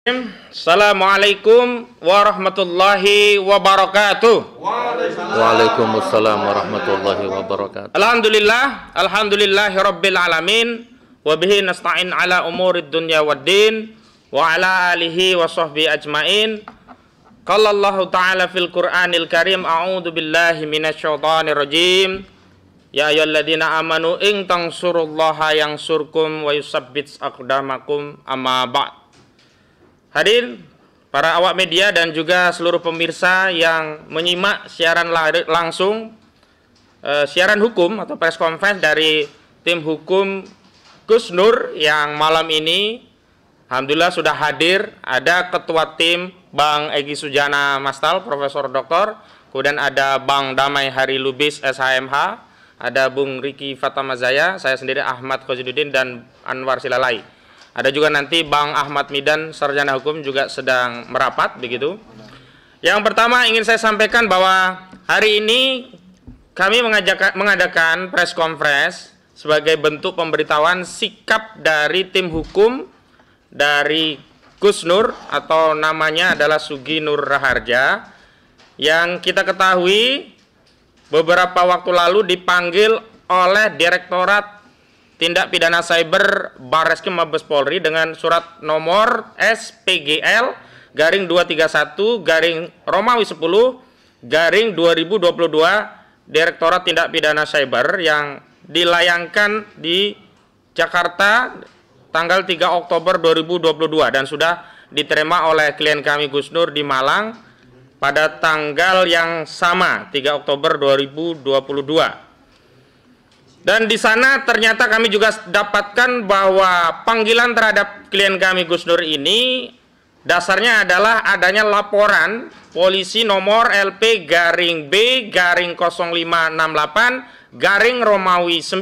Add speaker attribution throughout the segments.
Speaker 1: Assalamualaikum warahmatullahi wabarakatuh.
Speaker 2: Waalaikumsalam warahmatullahi wabarakatuh.
Speaker 1: Alhamdulillahi rabbil alamin. Wa bihi nasta'in ala umurid dunya waddin. Wa ala alihi wa sahbihi ajmain. Qala Allah ta'ala fil Qur'anil Karim, a'udzu billahi minasyaitonir rajim. Ya ayyuhalladzina amanu in tansurullaha yansurkum wa yusabbit aqdamakum, amma ba'd. Hadirin para awak media dan juga seluruh pemirsa yang menyimak siaran langsung siaran hukum atau press conference dari tim hukum Gus Nur yang malam ini alhamdulillah sudah hadir. Ada ketua tim Bang Egy Sujana Mastal, Profesor Doktor, kemudian ada Bang Damai Hari Lubis SHMH, ada Bung Riki Fatamazaya, saya sendiri Ahmad Khozidudin dan Anwar Silalai. Ada juga nanti Bang Ahmad Midan, Sarjana Hukum juga sedang merapat begitu. Yang pertama ingin saya sampaikan bahwa hari ini kami mengadakan press conference sebagai bentuk pemberitahuan sikap dari tim hukum dari Gus Nur atau namanya adalah Sugi Nur Raharja, yang kita ketahui beberapa waktu lalu dipanggil oleh Direktorat Tindak Pidana Cyber Barreskrim Mabes Polri dengan surat nomor SPGL garing 231 garing Romawi 10 garing 2022 Direktorat Tindak Pidana Cyber yang dilayangkan di Jakarta tanggal 3 Oktober 2022 dan sudah diterima oleh klien kami Gus Nur di Malang pada tanggal yang sama 3 Oktober 2022. Dan di sana ternyata kami juga dapatkan bahwa panggilan terhadap klien kami Gus Nur ini dasarnya adalah adanya laporan polisi nomor LP garing B garing 0568 garing Romawi 9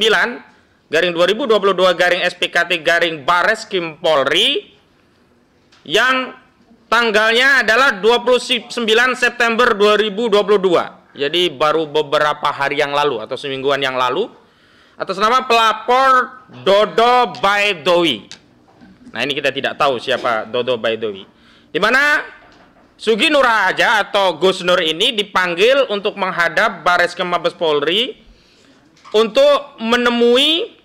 Speaker 1: garing 2022 garing SPKT garing Barreskrim Polri yang tanggalnya adalah 29 September 2022. Jadi baru beberapa hari yang lalu atau semingguan yang lalu, atas nama pelapor Dodo Baidowi. Nah, ini kita tidak tahu siapa Dodo Baidowi. Di mana Sugi Nur Raharja atau Gus Nur ini dipanggil untuk menghadap Barreskrim Mabes Polri untuk menemui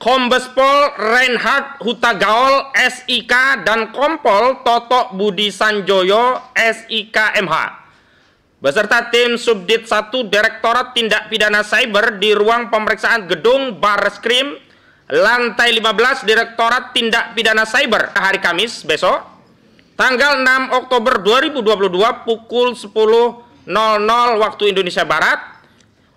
Speaker 1: Kombes Pol Reinhard Hutagaol SIK dan Kompol Toto Budi Sanjoyo SIK MH beserta tim Subdit 1 Direktorat Tindak Pidana Cyber di ruang pemeriksaan gedung Barreskrim lantai 15 Direktorat Tindak Pidana Cyber hari Kamis besok tanggal 6 Oktober 2022 pukul 10.00 waktu Indonesia Barat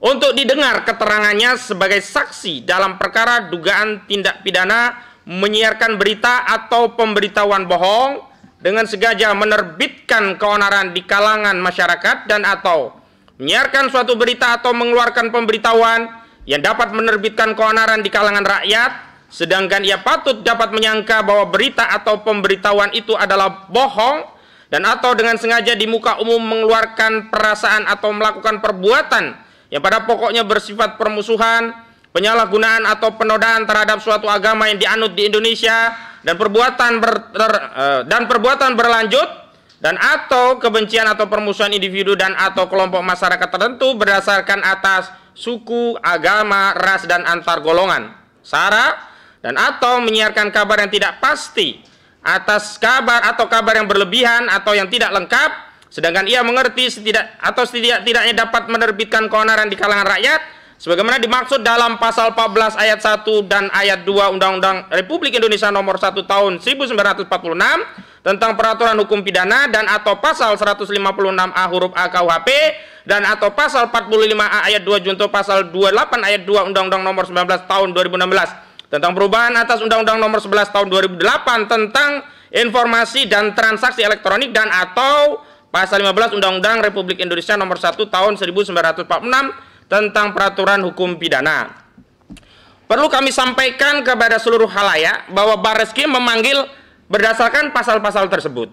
Speaker 1: untuk didengar keterangannya sebagai saksi dalam perkara dugaan tindak pidana menyiarkan berita atau pemberitahuan bohong dengan sengaja menerbitkan keonaran di kalangan masyarakat dan atau menyiarkan suatu berita atau mengeluarkan pemberitahuan yang dapat menerbitkan keonaran di kalangan rakyat, sedangkan ia patut dapat menyangka bahwa berita atau pemberitahuan itu adalah bohong dan atau dengan sengaja di muka umum mengeluarkan perasaan atau melakukan perbuatan yang pada pokoknya bersifat permusuhan, penyalahgunaan atau penodaan terhadap suatu agama yang dianut di Indonesia dan perbuatan berlanjut dan atau kebencian atau permusuhan individu dan atau kelompok masyarakat tertentu berdasarkan atas suku, agama, ras dan antar golongan, sara dan atau menyiarkan kabar yang tidak pasti atas kabar atau kabar yang berlebihan atau yang tidak lengkap, sedangkan ia mengerti setidaknya dapat menerbitkan keonaran di kalangan rakyat sebagaimana dimaksud dalam pasal 14 ayat 1 dan ayat 2 Undang-Undang Republik Indonesia nomor 1 tahun 1946 tentang peraturan hukum pidana dan atau pasal 156A huruf A KUHP dan atau pasal 45A ayat 2 junto pasal 28 ayat 2 Undang-Undang nomor 19 tahun 2016 tentang perubahan atas Undang-Undang nomor 11 tahun 2008 tentang informasi dan transaksi elektronik dan atau pasal 15 Undang-Undang Republik Indonesia nomor 1 tahun 1946 tentang peraturan hukum pidana. Perlu kami sampaikan kepada seluruh khalayak bahwa Barreskrim memanggil berdasarkan pasal-pasal tersebut.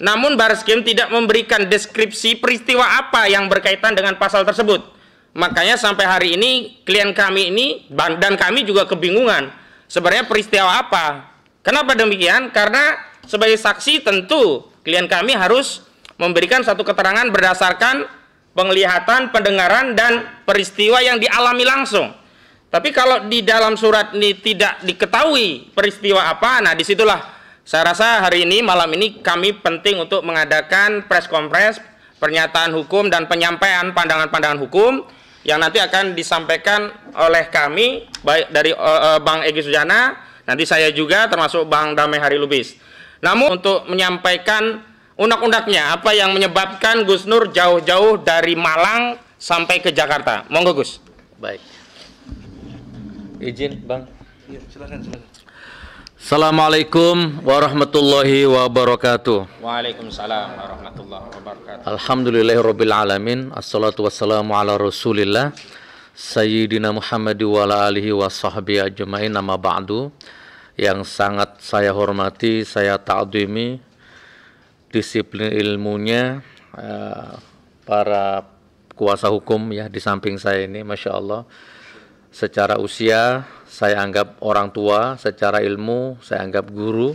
Speaker 1: Namun Barreskrim tidak memberikan deskripsi peristiwa apa yang berkaitan dengan pasal tersebut. Makanya sampai hari ini klien kami ini dan kami juga kebingungan sebenarnya peristiwa apa. Kenapa demikian? Karena sebagai saksi tentu klien kami harus memberikan satu keterangan berdasarkan penglihatan, pendengaran, dan peristiwa yang dialami langsung. Tapi kalau di dalam surat ini tidak diketahui peristiwa apa, nah disitulah saya rasa hari ini, malam ini kami penting untuk mengadakan press conference, pernyataan hukum dan penyampaian pandangan-pandangan hukum yang nanti akan disampaikan oleh kami, baik dari Bang Egy Sujana, nanti saya juga termasuk Bang Damai Hari Lubis. Namun untuk menyampaikan unek-uneknya, apa yang menyebabkan Gus Nur jauh-jauh dari Malang sampai ke Jakarta. Monggo Gus.
Speaker 2: Baik. Izin, Bang.
Speaker 3: Ya, silakan.
Speaker 2: Assalamualaikum warahmatullahi wabarakatuh.
Speaker 1: Waalaikumsalam warahmatullahi wabarakatuh.
Speaker 2: Alhamdulillahirabbil alamin. Assalatu wassalamu ala Rasulillah Sayyidina Muhammad wa ala alihi wa sahbihi ajmain. Amma ba'du. Yang sangat saya hormati, saya ta'zimi disiplin ilmunya para kuasa hukum ya di samping saya ini, Masya Allah. Secara usia saya anggap orang tua, secara ilmu saya anggap guru.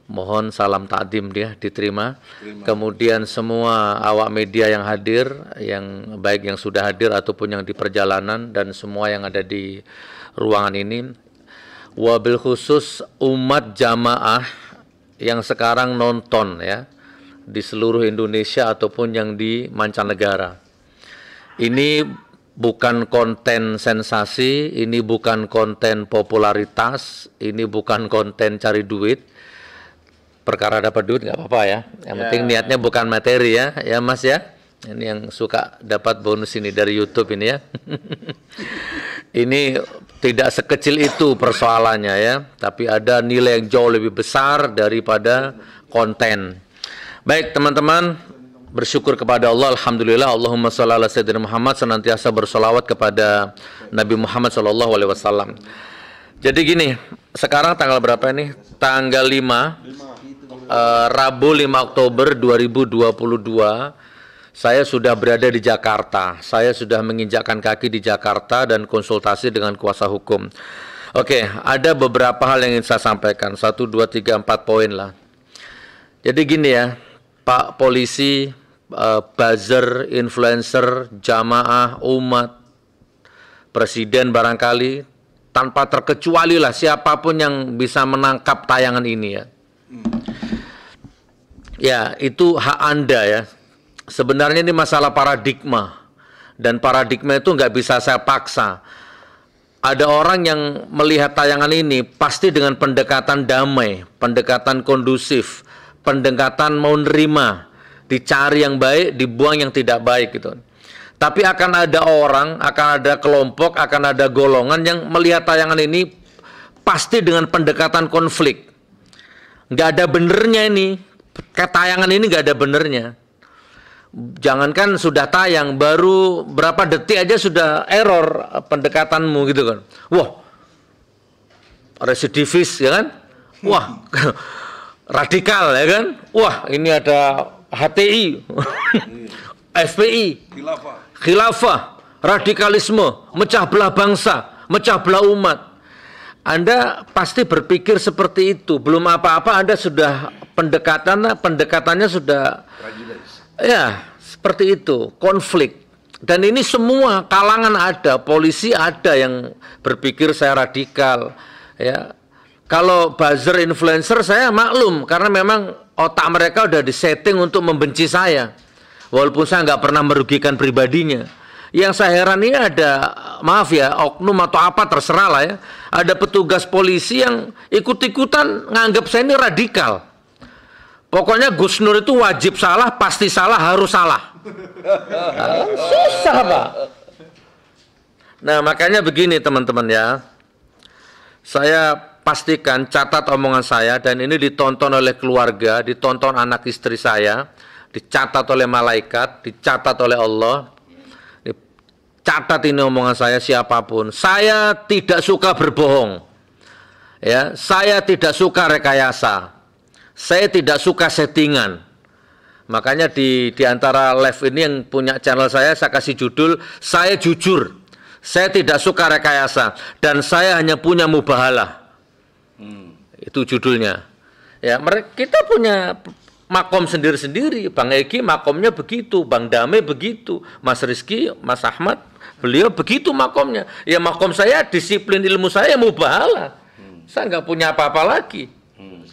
Speaker 2: Mohon salam takdim dia diterima. Kemudian semua awak media yang hadir, yang baik yang sudah hadir ataupun yang di perjalanan, dan semua yang ada di ruangan ini, wabil khusus umat jamaah yang sekarang nonton ya di seluruh Indonesia ataupun yang di mancanegara. Ini bukan konten sensasi, ini bukan konten popularitas, ini bukan konten cari duit. Perkara dapat duit nggak apa-apa ya. Yang penting niatnya bukan materi ya, ya Mas ya. Ini yang suka dapat bonus ini dari YouTube ini ya. Ini tidak sekecil itu persoalannya ya, tapi ada nilai yang jauh lebih besar daripada konten. Baik teman-teman, bersyukur kepada Allah, alhamdulillah, Allahumma sholli ala sayyidina Muhammad, senantiasa bersolawat kepada Nabi Muhammad sallallahu alaihi wasallam. Jadi gini, sekarang tanggal berapa ini? Tanggal 5 Rabu 5 Oktober 2022. Saya sudah berada di Jakarta. Saya sudah menginjakkan kaki di Jakarta dan konsultasi dengan kuasa hukum. Oke, ada beberapa hal yang ingin saya sampaikan. 1, 2, 3, 4 poin lah. Jadi gini ya, Pak Polisi, buzzer, influencer, jamaah, umat, presiden barangkali, tanpa terkecuali lah siapapun yang bisa menangkap tayangan ini ya. Ya, itu hak Anda ya. Sebenarnya ini masalah paradigma, dan paradigma itu nggak bisa saya paksa. Ada orang yang melihat tayangan ini pasti dengan pendekatan damai, pendekatan kondusif, pendekatan mau nerima, dicari yang baik, dibuang yang tidak baik gitu. Tapi akan ada orang, akan ada kelompok, akan ada golongan yang melihat tayangan ini pasti dengan pendekatan konflik. Nggak ada benernya ini, tayangan ini nggak ada benernya. Jangankan sudah tayang, baru berapa detik aja sudah error pendekatanmu gitu kan. Wah, residivis ya kan. Wah, radikal ya kan. Wah, ini ada HTI, FPI, khilafah, radikalisme, mecah belah bangsa, mecah belah umat. Anda pasti berpikir seperti itu. Belum apa-apa Anda sudah pendekatannya sudah ya seperti itu, konflik. Dan ini semua kalangan ada, polisi ada yang berpikir saya radikal ya. Kalau buzzer influencer saya maklum, karena memang otak mereka udah disetting untuk membenci saya, walaupun saya nggak pernah merugikan pribadinya. Yang saya heran ini ada, maaf ya, oknum atau apa terserah lah ya, ada petugas polisi yang ikut-ikutan nganggap saya ini radikal. Pokoknya Gus Nur itu wajib salah, pasti salah, harus salah. Susah Pak. Nah makanya begini teman-teman ya, saya pastikan catat omongan saya, dan ini ditonton oleh keluarga, ditonton anak istri saya, dicatat oleh malaikat, dicatat oleh Allah. Catat ini omongan saya siapapun. Saya tidak suka berbohong. Ya, saya tidak suka rekayasa. Saya tidak suka settingan. Makanya di antara live ini yang punya channel saya kasih judul, saya jujur. Saya tidak suka rekayasa dan saya hanya punya mubahalah. Itu judulnya. Ya, kita punya makom sendiri-sendiri. Bang Egi makomnya begitu, Bang Dame begitu, Mas Rizky, Mas Ahmad, beliau begitu makomnya. Ya makom saya, disiplin ilmu saya mubahalah. Saya nggak punya apa-apa lagi.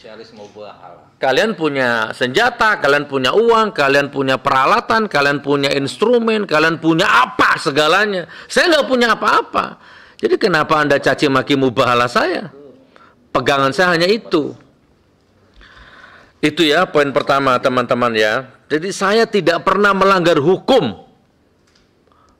Speaker 3: Spesialis mubahalah.
Speaker 2: Kalian punya senjata, kalian punya uang, kalian punya peralatan, kalian punya instrumen, kalian punya apa segalanya. Saya nggak punya apa-apa. Jadi kenapa Anda caci maki mubahalah saya? Pegangan saya hanya itu. Itu ya poin pertama teman-teman ya. Jadi saya tidak pernah melanggar hukum.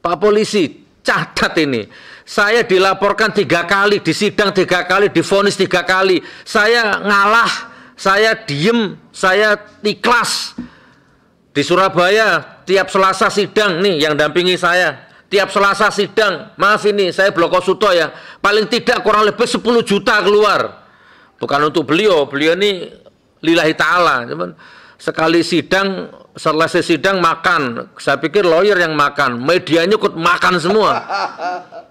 Speaker 2: Pak polisi, catat ini. Saya dilaporkan 3 kali, disidang 3 kali, divonis 3 kali. Saya ngalah, saya diem, saya ikhlas. Di Surabaya tiap Selasa sidang nih yang dampingi saya. Tiap Selasa sidang, maaf ini saya Bloko Suto ya. Paling tidak kurang lebih 10 juta keluar. Bukan untuk beliau ini lillahi ta'ala. Sekali sidang, selesai sidang makan. Saya pikir lawyer yang makan, medianya ikut makan semua.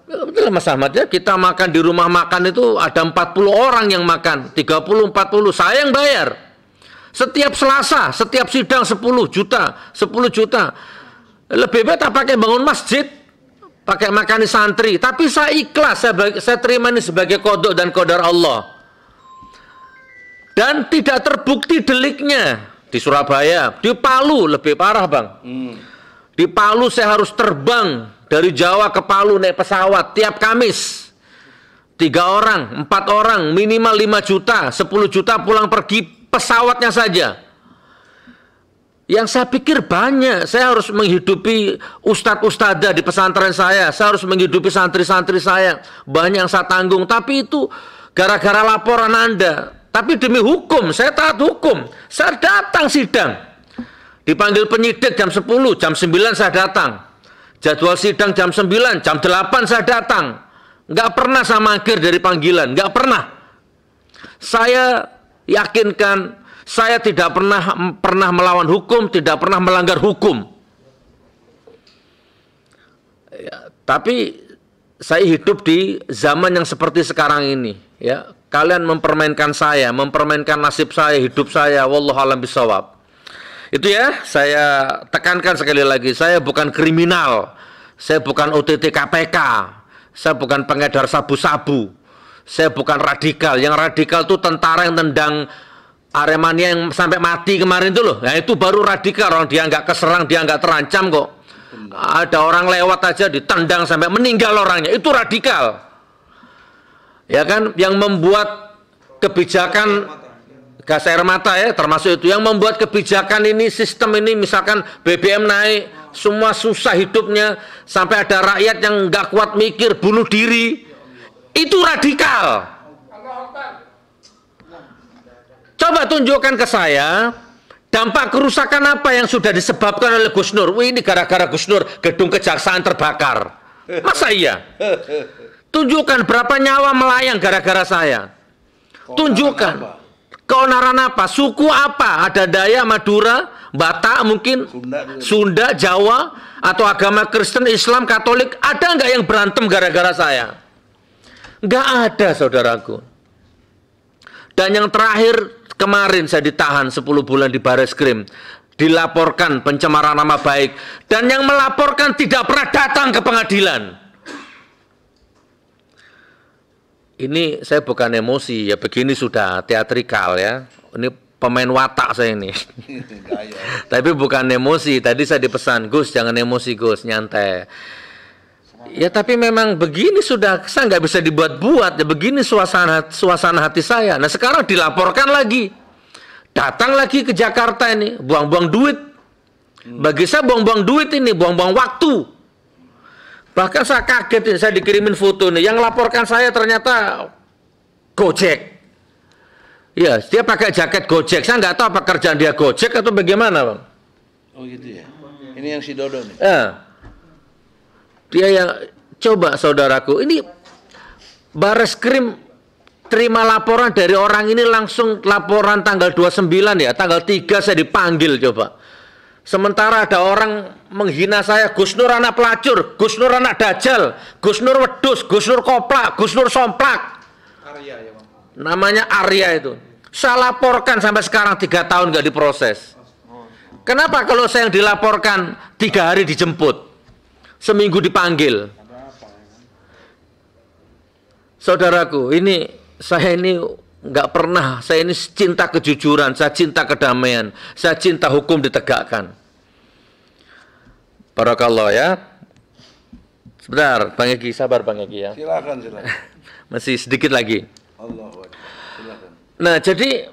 Speaker 2: Betul Mas Ahmad ya, kita makan di rumah makan itu ada 40 orang yang makan, 30, 40, saya yang bayar. Setiap Selasa, setiap sidang 10 juta. Lebih baik tak pakai bangun masjid, pakai makani santri. Tapi saya ikhlas, saya terima ini sebagai qada dan qadar Allah. Dan tidak terbukti deliknya. Di Surabaya, di Palu lebih parah Bang. Di Palu saya harus terbang dari Jawa ke Palu naik pesawat tiap Kamis. 3 orang, 4 orang, minimal 5 juta, 10 juta pulang pergi pesawatnya saja. Yang saya pikir banyak, saya harus menghidupi ustadz-ustadzah di pesantren saya harus menghidupi santri-santri saya, banyak yang saya tanggung, tapi itu gara-gara laporan Anda. Tapi demi hukum, saya taat hukum. Saya datang sidang. Dipanggil penyidik jam 10, jam 9 saya datang. Jadwal sidang jam 9, jam 8 saya datang. Nggak pernah saya mangkir dari panggilan, nggak pernah. Saya yakinkan, saya tidak pernah melawan hukum, tidak pernah melanggar hukum. Ya, tapi saya hidup di zaman yang seperti sekarang ini. Ya. Kalian mempermainkan saya, mempermainkan nasib saya, hidup saya, wallahu a'lam bishawab. Itu ya, saya tekankan sekali lagi, saya bukan kriminal, saya bukan OTT KPK, saya bukan pengedar sabu-sabu, saya bukan radikal. Yang radikal itu tentara yang tendang Aremania yang sampai mati kemarin itu loh. Nah itu baru radikal, orang dia nggak keserang, dia nggak terancam kok. Ada orang lewat aja ditendang sampai meninggal orangnya, itu radikal. Ya kan, yang membuat kebijakan gas air mata ya, termasuk itu yang membuat kebijakan ini, sistem ini, misalkan BBM naik, semua susah hidupnya, sampai ada rakyat yang nggak kuat mikir, bunuh diri, itu radikal. Coba tunjukkan ke saya dampak kerusakan apa yang sudah disebabkan oleh Gus Nur. Wih, ini gara-gara Gus Nur gedung kejaksaan terbakar. Masa iya? Tunjukkan berapa nyawa melayang gara-gara saya. Tunjukkan. Keonaran apa? Suku apa? Ada Dayak, Madura, Batak mungkin, Sunda, Jawa, atau agama Kristen, Islam, Katolik. Ada nggak yang berantem gara-gara saya? Nggak ada, saudaraku. Dan yang terakhir, kemarin saya ditahan 10 bulan di Bareskrim. Dilaporkan pencemaran nama baik. Dan yang melaporkan tidak pernah datang ke pengadilan. Ini saya bukan emosi, ya begini sudah teatrikal ya. Ini pemain watak saya ini. Tapi bukan emosi. Tadi saya dipesan, Gus jangan emosi Gus, nyantai. Ya tapi memang begini sudah, saya nggak bisa dibuat-buat. Ya begini suasana hati saya. Nah sekarang dilaporkan lagi. Datang lagi ke Jakarta ini, buang-buang duit. Bagi saya buang-buang duit ini, buang-buang waktu. Bahkan saya kaget ini, saya dikirimin foto nih. Yang laporkan saya ternyata Gojek. Ya, dia pakai jaket Gojek. Saya nggak tahu apa kerjaan dia Gojek atau bagaimana, Bang.
Speaker 3: Oh gitu ya. Ini yang si Dodo nih.
Speaker 2: Dia yang coba saudaraku. Ini Bareskrim terima laporan dari orang ini langsung laporan tanggal 29 ya. Tanggal 3 saya dipanggil coba. Sementara ada orang menghina saya, Gus Nur anak pelacur, Gus Nur anak dajal, Gus Nur wedus, Gus Nur koplak, Gus Nur somplak. Arya ya Bang. Namanya Arya itu. Saya laporkan sampai sekarang 3 tahun nggak diproses. Kenapa kalau saya yang dilaporkan 3 hari dijemput, seminggu dipanggil? Saudaraku, saya ini nggak pernah, saya ini cinta kejujuran, saya cinta kedamaian, saya cinta hukum ditegakkan. Barakallah ya. Sebentar, Bang Egi, sabar Bang Egi ya.
Speaker 3: Silakan.
Speaker 2: Masih sedikit lagi.
Speaker 3: Allahu Akbar. Silakan.
Speaker 2: Nah, jadi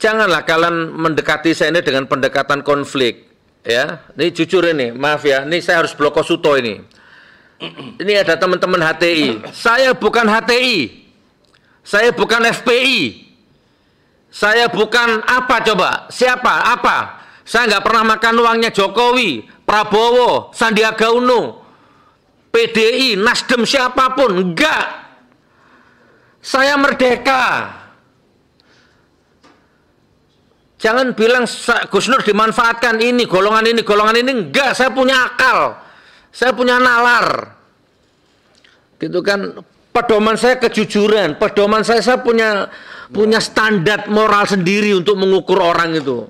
Speaker 2: janganlah kalian mendekati saya ini dengan pendekatan konflik, ya. Ini jujur ini, maaf ya, ini saya harus bloko suto ini. Ini ada teman-teman HTI. Saya bukan HTI. Saya bukan FPI. Saya bukan apa coba? Siapa? Apa? Saya nggak pernah makan uangnya Jokowi, Prabowo, Sandiaga Uno, PDI, Nasdem, siapapun. Enggak. Saya merdeka. Jangan bilang Gus Nur dimanfaatkan ini, golongan ini. Enggak, saya punya akal. Saya punya nalar. Gitu kan. Pedoman saya kejujuran. Pedoman saya punya standar moral sendiri untuk mengukur orang itu.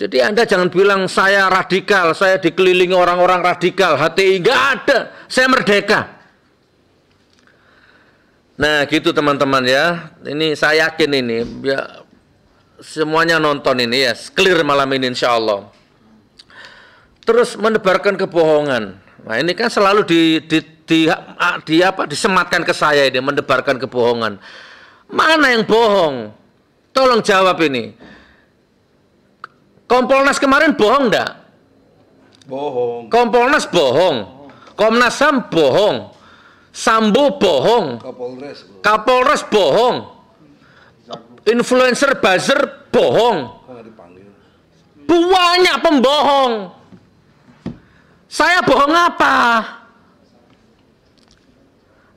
Speaker 2: Jadi Anda jangan bilang saya radikal, saya dikelilingi orang-orang radikal, HTI. Enggak ada. Saya merdeka. Nah, gitu teman-teman ya. Ini saya yakin ini ya, semuanya nonton ini ya, clear malam ini insya Allah. Terus menebarkan kebohongan. Nah, ini kan selalu disematkan ke saya ini, menebarkan kebohongan. Mana yang bohong? Tolong jawab ini. Kompolnas kemarin bohong enggak?
Speaker 3: Bohong.
Speaker 2: Kompolnas bohong. Komnas HAM bohong. Sambo bohong. Kapolres bohong. Influencer buzzer bohong. Banyak pembohong. Saya bohong apa?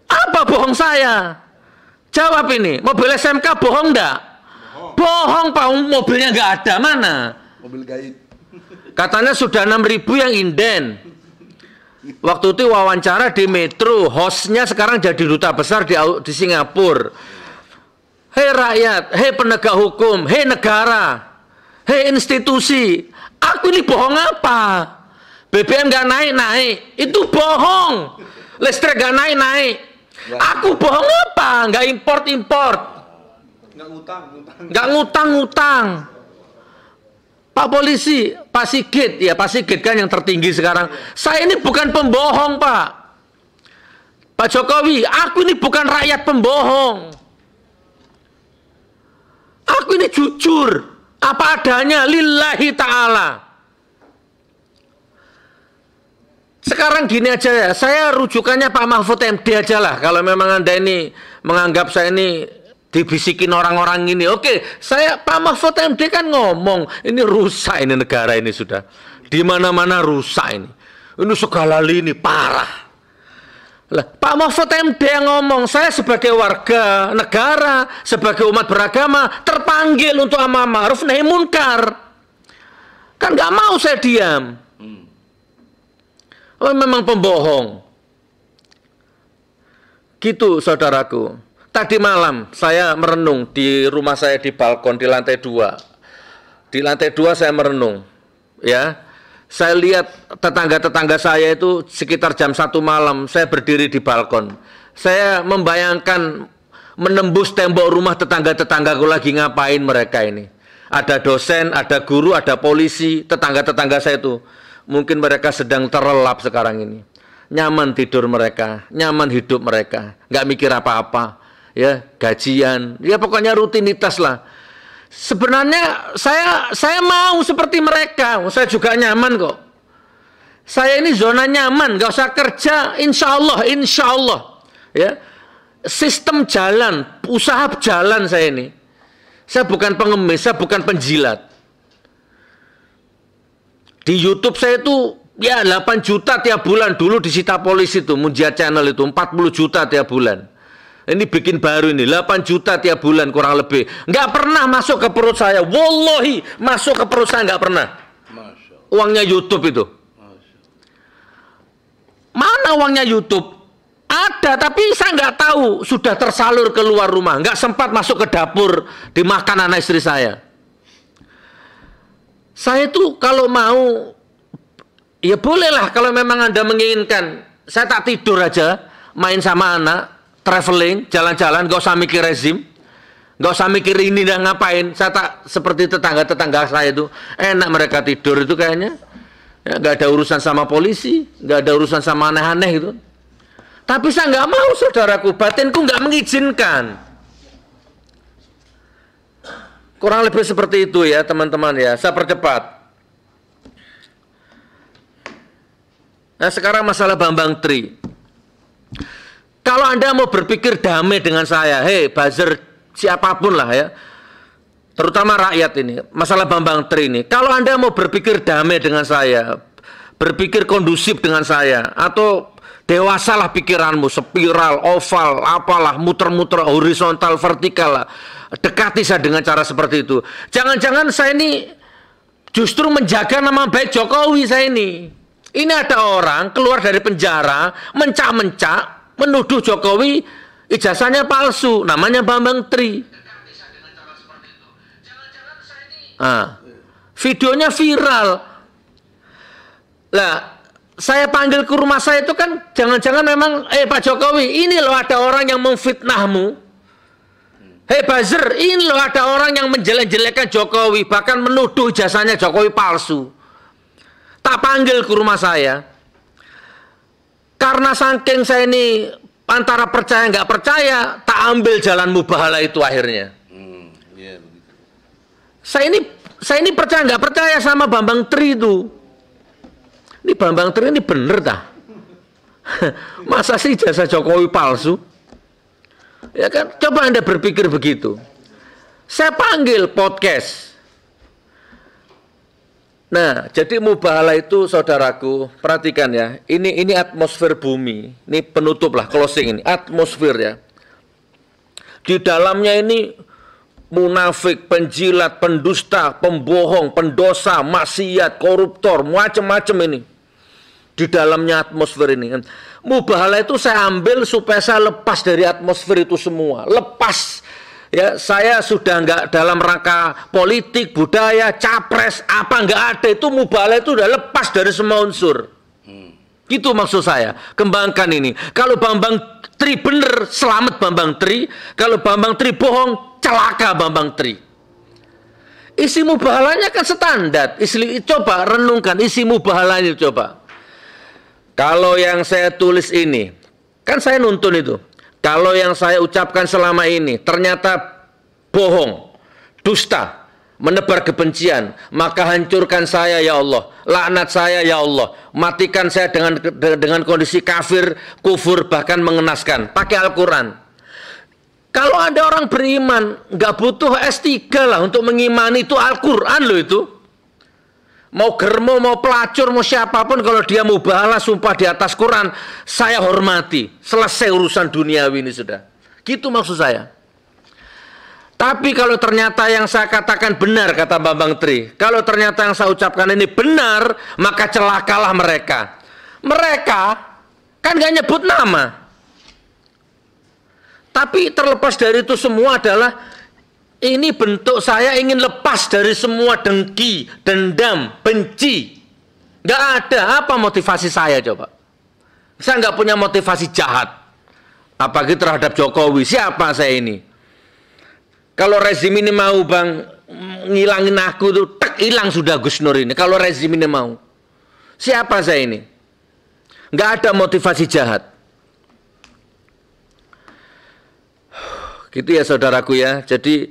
Speaker 2: Apa bohong saya? Jawab ini. Mobil SMK bohong enggak? Bohong Pak, mobilnya enggak ada. Mana?
Speaker 3: Mobil gaib.
Speaker 2: Katanya sudah 6.000 yang inden. Waktu itu wawancara di Metro, hostnya sekarang jadi duta besar di Singapura. Hei rakyat, hei penegak hukum, hei negara, hei institusi, aku ini bohong apa? BBM nggak naik-naik, itu bohong. Listrik nggak naik-naik, aku bohong apa? Nggak import-import, nggak ngutang-ngutang. Pak Polisi, Pak Sigit, ya Pak Sigit kan yang tertinggi sekarang. Saya ini bukan pembohong Pak. Pak Jokowi, aku ini bukan rakyat pembohong. Aku ini jujur, apa adanya, lillahi ta'ala. Sekarang gini aja ya, saya rujukannya Pak Mahfud MD aja lah. Kalau memang Anda ini menganggap saya ini dibisikin orang-orang ini. Oke, Pak Mahfud MD kan ngomong, ini rusak ini negara ini sudah. Di mana-mana rusak ini. Ini segala lini, parah. Lah, Pak Mahfud MD yang ngomong, saya sebagai warga negara, sebagai umat beragama, terpanggil untuk amar ma'ruf nahi munkar. Kan nggak mau saya diam. Oh, memang pembohong. Gitu, saudaraku. Tadi malam saya merenung di rumah saya di balkon di lantai 2. Di lantai 2 saya merenung. Ya. Saya lihat tetangga-tetangga saya itu sekitar jam 1 malam saya berdiri di balkon. Saya membayangkan menembus tembok rumah tetangga-tetanggaku lagi ngapain mereka ini. Ada dosen, ada guru, ada polisi, tetangga-tetangga saya itu. Mungkin mereka sedang terlelap sekarang ini. Nyaman tidur mereka, nyaman hidup mereka, nggak mikir apa-apa. Ya, gajian, ya pokoknya rutinitas lah. Sebenarnya saya mau seperti mereka, saya juga nyaman kok. Saya ini zona nyaman, nggak usah kerja, insya Allah, ya. Sistem jalan, usaha jalan saya ini. Saya bukan pengemis, saya bukan penjilat. Di YouTube saya itu ya 8 juta tiap bulan, dulu disita polisi itu, Munjia Channel itu 40 juta tiap bulan. Ini bikin baru ini, 8 juta tiap bulan kurang lebih. Nggak pernah masuk ke perut saya. Wallahi, masuk ke perut saya nggak pernah. Uangnya YouTube itu. Mana uangnya YouTube? ada, tapi saya nggak tahu sudah tersalur keluar rumah, nggak sempat masuk ke dapur dimakan anak istri saya. Saya tuh kalau mau, ya bolehlah kalau memang Anda menginginkan. Saya tak tidur aja, main sama anak, traveling, jalan-jalan, nggak usah mikir rezim, nggak usah mikir ini dan ngapain. Saya tak seperti tetangga-tetangga saya itu, enak mereka tidur itu kayaknya. Ya, nggak ada urusan sama polisi, nggak ada urusan sama aneh-aneh gitu. Tapi saya nggak mau, saudaraku, batinku nggak mengizinkan. Kurang lebih seperti itu ya teman-teman ya. Saya percepat. Nah sekarang masalah Bambang Tri. Kalau Anda mau berpikir damai dengan saya, hei buzzer siapapun lah ya, terutama rakyat ini, masalah Bambang Tri ini. Kalau Anda mau berpikir damai dengan saya, berpikir kondusif dengan saya, atau dewasalah pikiranmu, spiral, oval, apalah, muter-muter, horizontal, vertikal lah. Dekati saya dengan cara seperti itu. Jangan-jangan saya ini justru menjaga nama baik Jokowi saya ini. Ini ada orang keluar dari penjara, mencak-mencak, menuduh Jokowi ijazahnya palsu, namanya Bambang Tri. Nah, videonya viral. Lah, saya panggil ke rumah saya itu kan jangan-jangan memang Pak Jokowi, ini loh ada orang yang memfitnahmu. Hei buzzer, ini loh ada orang yang menjelek-jelekkan Jokowi, bahkan menuduh jasanya Jokowi palsu. Tak panggil ke rumah saya. Karena saking saya ini antara percaya nggak percaya, tak ambil jalan mubahala itu akhirnya. Saya ini percaya nggak percaya sama Bambang Tri itu. Ini Bambang Tri ini bener dah. Masa sih jasa Jokowi palsu? Ya kan, coba Anda berpikir begitu. Saya panggil podcast. Nah, jadi mubahala itu saudaraku, perhatikan ya. Ini atmosfer bumi. Ini penutup lah, closing ini. Atmosfer ya. Di dalamnya ini munafik, penjilat, pendusta, pembohong, pendosa, maksiat, koruptor, macam-macam ini. Di dalamnya atmosfer ini. Mubahala itu saya ambil supaya saya lepas dari atmosfer itu semua. Lepas. Ya, saya sudah nggak dalam rangka politik, budaya, capres, apa nggak ada. Itu mubahala itu udah lepas dari semua unsur. Itu maksud saya. Kembangkan ini. Kalau Bambang Tri bener, selamat Bambang Tri. Kalau Bambang Tri bohong, celaka Bambang Tri. Isi mubahalanya kan standar. Coba renungkan isi mubahalanya coba. Kalau yang saya tulis ini, kan saya nuntun itu. Kalau yang saya ucapkan selama ini ternyata bohong, dusta, menebar kebencian, maka hancurkan saya ya Allah, laknat saya ya Allah, matikan saya dengan kondisi kafir, kufur, bahkan mengenaskan. Pakai Al-Quran. Kalau ada orang beriman, nggak butuh S3 lah untuk mengimani itu Al-Quran loh itu. Mau germo, mau pelacur, mau siapapun, kalau dia mubahala sumpah di atas Quran, saya hormati. Selesai urusan duniawi ini sudah. Gitu maksud saya. Tapi kalau ternyata yang saya katakan benar, kata Bambang Tri, kalau ternyata yang saya ucapkan ini benar, maka celakalah mereka. Mereka kan gak nyebut nama. Tapi terlepas dari itu semua adalah ini bentuk saya ingin lepas dari semua dengki, dendam, benci. Nggak ada. Apa motivasi saya coba? Saya nggak punya motivasi jahat. Apalagi terhadap Jokowi. Siapa saya ini? Kalau rezim ini mau bang ngilangin aku tuh, tek hilang sudah Gus Nur ini. Kalau rezim ini mau. Siapa saya ini? Nggak ada motivasi jahat. Gitu ya saudaraku ya. Jadi,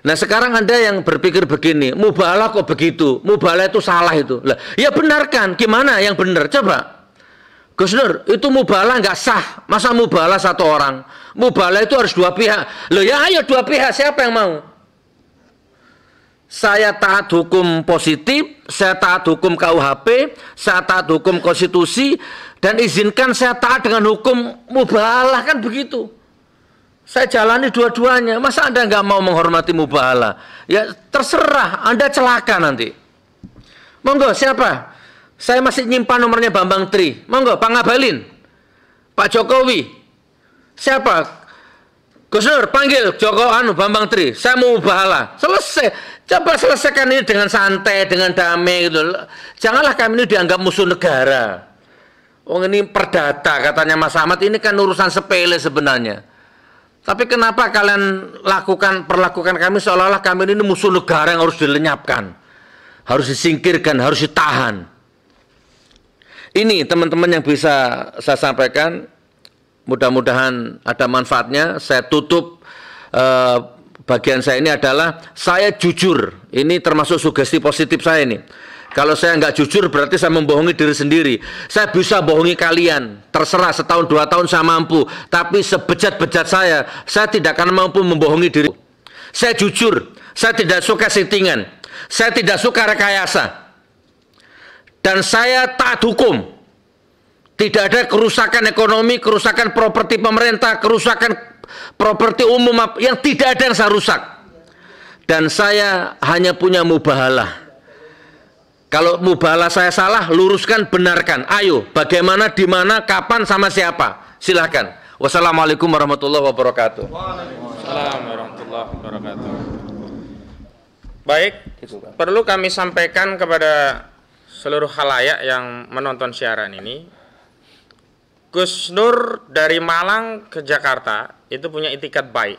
Speaker 2: nah sekarang Anda yang berpikir begini, mubahala kok begitu? Mubahala itu salah itu. Lah, ya benarkan. Gimana yang benar? Coba. Gus Nur, itu mubahala nggak sah. Masa mubahala satu orang? Mubahala itu harus dua pihak. Loh ya ayo dua pihak. Siapa yang mau? Saya taat hukum positif, saya taat hukum KUHP, saya taat hukum konstitusi, dan izinkan saya taat dengan hukum mubahala, kan begitu. Saya jalani dua-duanya. Masa Anda nggak mau menghormati mubahala? Ya terserah, Anda celaka nanti. Monggo, siapa? Saya masih nyimpan nomornya Bambang Tri. Monggo, Pak Ngabalin, Pak Jokowi, Siapa? Gus Nur, panggil Joko Bambang Tri, saya mau mubahalah. Selesai. Coba selesaikan ini dengan santai, dengan damai gitu. Janganlah kami ini dianggap musuh negara. Oh, ini perdata katanya Mas Ahmad, ini kan urusan sepele sebenarnya. Tapi kenapa kalian perlakukan kami seolah-olah kami ini musuh negara yang harus dilenyapkan, harus disingkirkan, harus ditahan. Ini teman-teman yang bisa saya sampaikan. Mudah-mudahan ada manfaatnya. Saya tutup bagian saya ini adalah saya jujur. Ini termasuk sugesti positif saya ini. Kalau saya nggak jujur berarti saya membohongi diri sendiri. Saya bisa bohongi kalian. Terserah setahun 2 tahun saya mampu. Tapi sebejat-bejat saya tidak akan mampu membohongi diri. Saya jujur. Saya tidak suka settingan. Saya tidak suka rekayasa. Dan saya taat hukum. Tidak ada kerusakan ekonomi, kerusakan properti pemerintah, kerusakan properti umum yang tidak ada yang saya rusak. Dan saya hanya punya mubahalah. Kalau mubahalah saya salah, luruskan, benarkan. Ayo, bagaimana, di mana, kapan, sama siapa? Silahkan. Wassalamualaikum warahmatullahi wabarakatuh.
Speaker 1: Waalaikumsalam warahmatullahi wabarakatuh. Baik, perlu kami sampaikan kepada seluruh khalayak yang menonton siaran ini. Gus Nur dari Malang ke Jakarta itu punya itikat baik,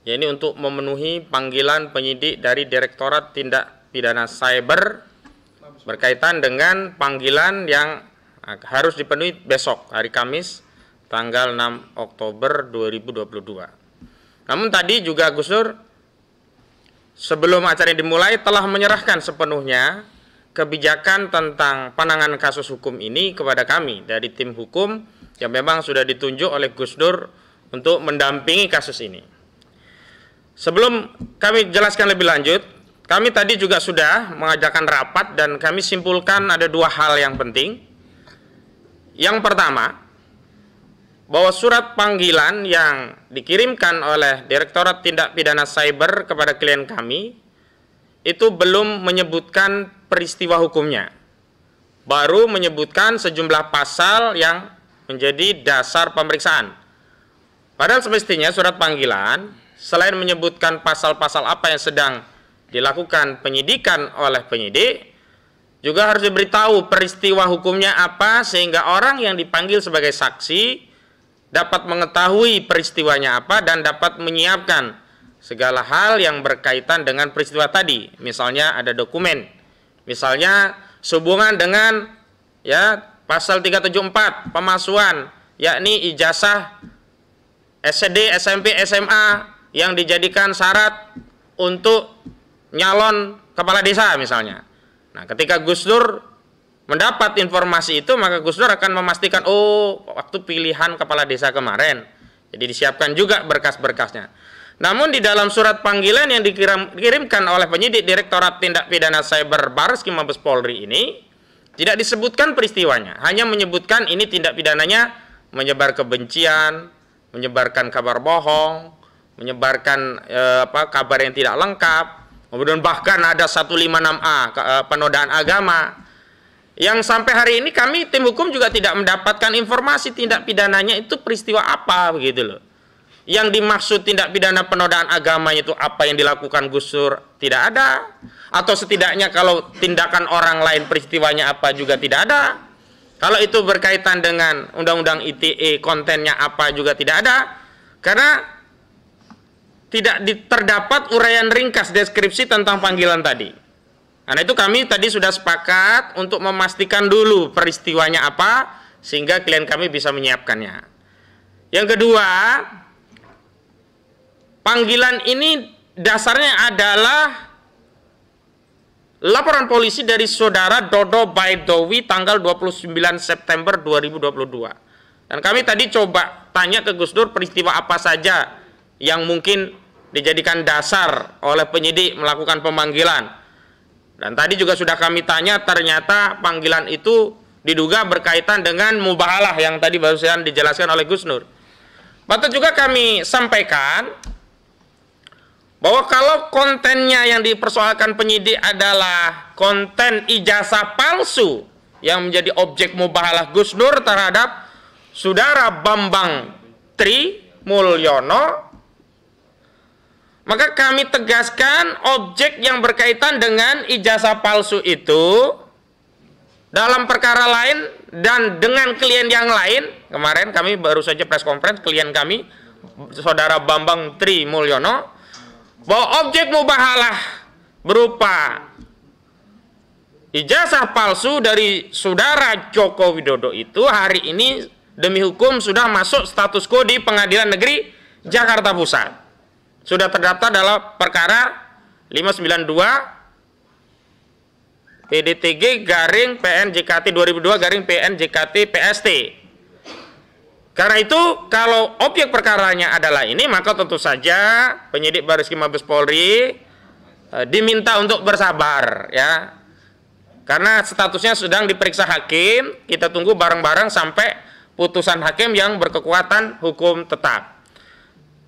Speaker 1: yaitu untuk memenuhi panggilan penyidik dari Direktorat Tindak Pidana Cyber berkaitan dengan panggilan yang harus dipenuhi besok, hari Kamis, tanggal 6 Oktober 2022. Namun tadi juga Gus Nur sebelum acara dimulai telah menyerahkan sepenuhnya kebijakan tentang penanganan kasus hukum ini kepada kami dari tim hukum yang memang sudah ditunjuk oleh Gus Nur untuk mendampingi kasus ini. Sebelum kami jelaskan lebih lanjut, kami tadi juga sudah mengadakan rapat dan kami simpulkan ada 2 hal yang penting. Yang pertama, bahwa surat panggilan yang dikirimkan oleh Direktorat Tindak Pidana Cyber kepada klien kami itu belum menyebutkan peristiwa hukumnya, baru menyebutkan sejumlah pasal yang menjadi dasar pemeriksaan. Padahal semestinya surat panggilan selain menyebutkan pasal-pasal apa yang sedang dilakukan penyidikan oleh penyidik, juga harus diberitahu peristiwa hukumnya apa sehingga orang yang dipanggil sebagai saksi dapat mengetahui peristiwanya apa dan dapat menyiapkan segala hal yang berkaitan dengan peristiwa tadi. Misalnya ada dokumen, misalnya sehubungan dengan pasal 374 pemalsuan, yakni ijazah SD, SMP, SMA yang dijadikan syarat untuk nyalon kepala desa misalnya. Nah, ketika Gus Nur mendapat informasi itu, maka Gus Nur akan memastikan, waktu pilihan kepala desa kemarin, jadi disiapkan juga berkas-berkasnya. Namun di dalam surat panggilan yang dikirimkan oleh penyidik Direktorat Tindak Pidana Cyber Barreskrim Mabes Polri ini tidak disebutkan peristiwanya, hanya menyebutkan ini tindak pidananya menyebar kebencian, menyebarkan kabar bohong, menyebarkan kabar yang tidak lengkap, kemudian bahkan ada 156A penodaan agama. Yang sampai hari ini kami tim hukum juga tidak mendapatkan informasi tindak pidananya itu peristiwa apa begitu loh. Yang dimaksud tindak pidana penodaan agama itu apa yang dilakukan Gus Nur tidak ada, atau setidaknya kalau tindakan orang lain peristiwanya apa juga tidak ada. Kalau itu berkaitan dengan undang-undang ITE kontennya apa juga tidak ada, karena tidak terdapat uraian ringkas deskripsi tentang panggilan tadi. Karena itu kami tadi sudah sepakat untuk memastikan dulu peristiwanya apa sehingga klien kami bisa menyiapkannya. Yang kedua, panggilan ini dasarnya adalah laporan polisi dari saudara Dodo Baidowi tanggal 29 September 2022. Dan kami tadi coba tanya ke Gus Nur peristiwa apa saja yang mungkin dijadikan dasar oleh penyidik melakukan pemanggilan. Dan tadi juga sudah kami tanya, ternyata panggilan itu diduga berkaitan dengan mubahalah yang tadi barusan dijelaskan oleh Gus Nur. Patut juga kami sampaikan bahwa kalau kontennya yang dipersoalkan penyidik adalah konten ijazah palsu yang menjadi objek mubahalah Gus Nur terhadap saudara Bambang Tri Mulyono, maka kami tegaskan objek yang berkaitan dengan ijazah palsu itu dalam perkara lain dan dengan klien yang lain. Kemarin kami baru saja press conference klien kami, Saudara Bambang Tri Mulyono, bahwa objek mubahalah berupa ijazah palsu dari Saudara Joko Widodo itu hari ini demi hukum sudah masuk status quo di Pengadilan Negeri Jakarta Pusat. Sudah terdaftar dalam perkara 592 PDTG garing PN JKT 2002 garing PN JKT PST. Karena itu kalau objek perkaranya adalah ini, maka tentu saja penyidik Bareskrim Mabes Polri diminta untuk bersabar ya. Karena statusnya sedang diperiksa hakim, kita tunggu bareng-bareng sampai putusan hakim yang berkekuatan hukum tetap.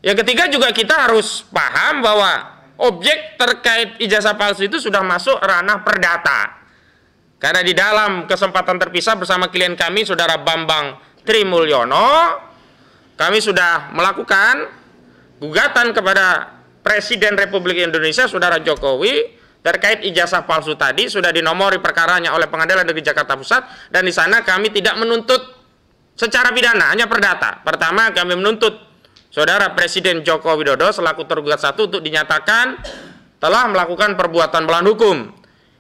Speaker 1: Yang ketiga juga kita harus paham bahwa objek terkait ijazah palsu itu sudah masuk ranah perdata. Karena di dalam kesempatan terpisah bersama klien kami, Saudara Bambang Tri Mulyono, kami sudah melakukan gugatan kepada Presiden Republik Indonesia, Saudara Jokowi, terkait ijazah palsu tadi. Sudah dinomori perkaranya oleh Pengadilan Negeri Jakarta Pusat, dan di sana kami tidak menuntut secara pidana, hanya perdata. Pertama, kami menuntut Saudara Presiden Joko Widodo selaku tergugat satu untuk dinyatakan telah melakukan perbuatan melawan hukum.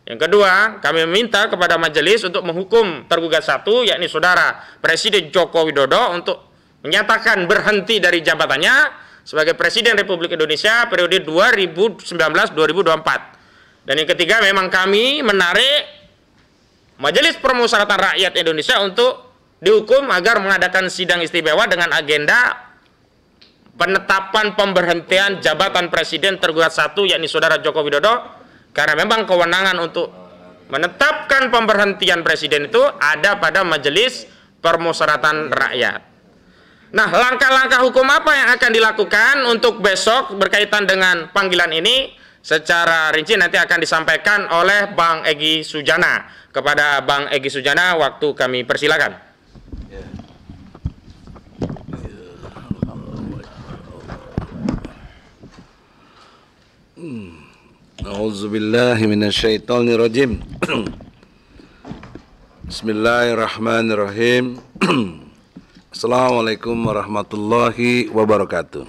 Speaker 1: Yang kedua, kami meminta kepada majelis untuk menghukum tergugat satu, yakni Saudara Presiden Joko Widodo, untuk menyatakan berhenti dari jabatannya sebagai Presiden Republik Indonesia periode 2019-2024. Dan yang ketiga, memang kami menarik Majelis Permusyawaratan Rakyat Indonesia untuk dihukum agar mengadakan sidang istimewa dengan agenda penetapan pemberhentian jabatan Presiden tergugat satu, yakni Saudara Joko Widodo, karena memang kewenangan untuk menetapkan pemberhentian Presiden itu ada pada Majelis Permusyawaratan Rakyat. Nah, langkah-langkah hukum apa yang akan dilakukan untuk besok berkaitan dengan panggilan ini secara rinci nanti akan disampaikan oleh Bang Egy Sujana. Kepada Bang Egy Sujana, waktu kami persilakan.
Speaker 3: A'udzubillahi minasyaitonirrajim. Bismillahirrahmanirrahim. Assalamualaikum warahmatullahi wabarakatuh.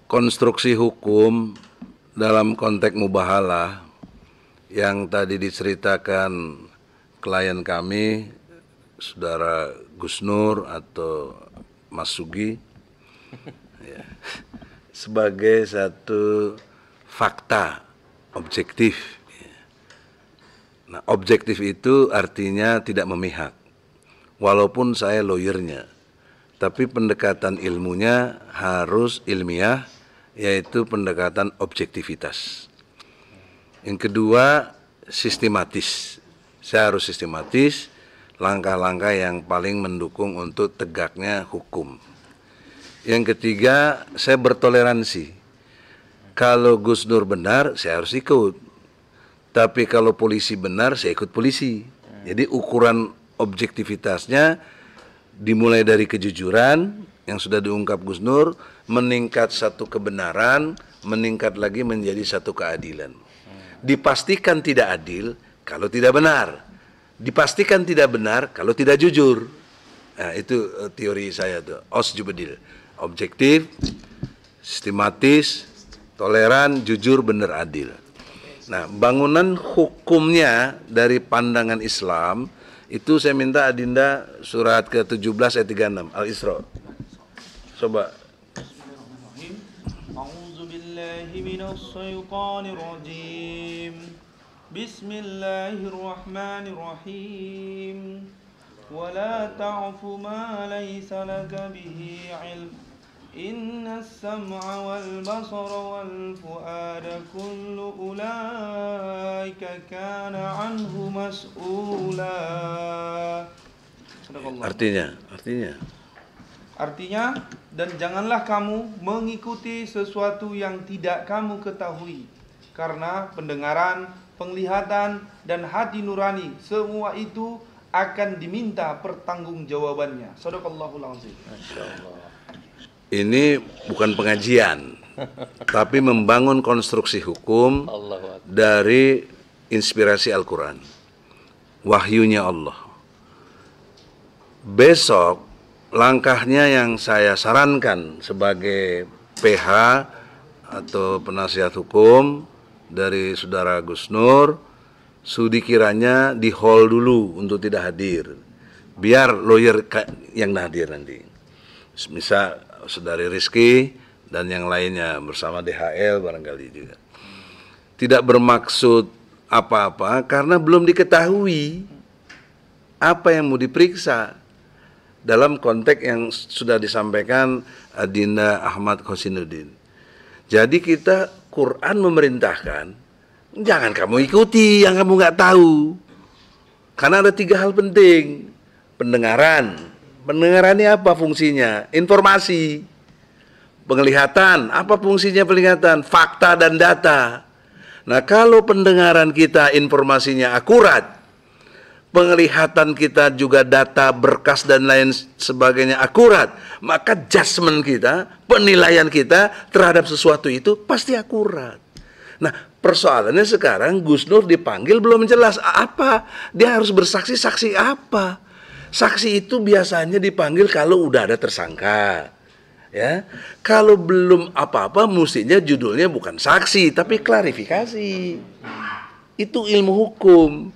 Speaker 3: Konstruksi hukum dalam konteks mubahalah yang tadi diceritakan klien kami, Saudara Gus Nur atau Mas Sugi, ya, sebagai satu fakta objektif. Nah, objektif itu artinya tidak memihak. Walaupun saya lawyernya, tapi pendekatan ilmunya harus ilmiah, yaitu pendekatan objektivitas. Yang kedua, sistematis. Saya harus sistematis, langkah-langkah yang paling mendukung untuk tegaknya hukum. Yang ketiga, saya bertoleransi. Kalau Gus Nur benar, saya harus ikut. Tapi kalau polisi benar, saya ikut polisi. Jadi ukuran objektivitasnya dimulai dari kejujuran yang sudah diungkap Gus Nur, meningkat satu kebenaran, meningkat lagi menjadi satu keadilan. Dipastikan tidak adil kalau tidak benar. Dipastikan tidak benar kalau tidak jujur. Nah, itu teori saya tuh, osjubedil. Objektif, sistematis, toleran, jujur, benar, adil. Nah, bangunan hukumnya dari pandangan Islam itu saya minta Adinda surat ke-17 ayat 36 Al-Isra. Coba.
Speaker 4: Bismillahirrahmanirrahim. Wala ta'fu ma laysa laka bihi 'ilm. Inna as-sam'a wal basara wal fu'ada kullu ulaika kana 'anhu mas'ula. Artinya, dan janganlah kamu mengikuti sesuatu yang tidak kamu ketahui, karena pendengaran, penglihatan, dan hati nurani, semua itu akan diminta pertanggungjawabannya. Shadaqallahul azim.
Speaker 3: Ini bukan pengajian, tapi membangun konstruksi hukum dari inspirasi Al-Quran, wahyunya Allah. Besok langkahnya yang saya sarankan sebagai PH atau penasihat hukum dari saudara Gus Nur, sudi kiranya di hall dulu untuk tidak hadir, biar lawyer yang hadir nanti. Misal saudari Rizky dan yang lainnya bersama DHL barangkali juga. Tidak bermaksud apa-apa karena belum diketahui apa yang mau diperiksa dalam konteks yang sudah disampaikan Adinda Ahmad Khosinuddin. Jadi kita Quran memerintahkan, jangan kamu ikuti yang kamu nggak tahu. Karena ada 3 hal penting. Pendengaran. Pendengaran ini apa fungsinya? Informasi. Penglihatan. Apa fungsinya penglihatan? Fakta dan data. Nah, kalau pendengaran kita informasinya akurat, penglihatan kita juga data, berkas dan lain sebagainya akurat, maka judgement kita, penilaian kita terhadap sesuatu itu pasti akurat. Nah, persoalannya sekarang Gus Nur dipanggil belum jelas apa, dia harus bersaksi, saksi apa. Saksi itu biasanya dipanggil kalau udah ada tersangka. Ya, kalau belum apa-apa mestinya judulnya bukan saksi tapi klarifikasi. Itu ilmu hukum.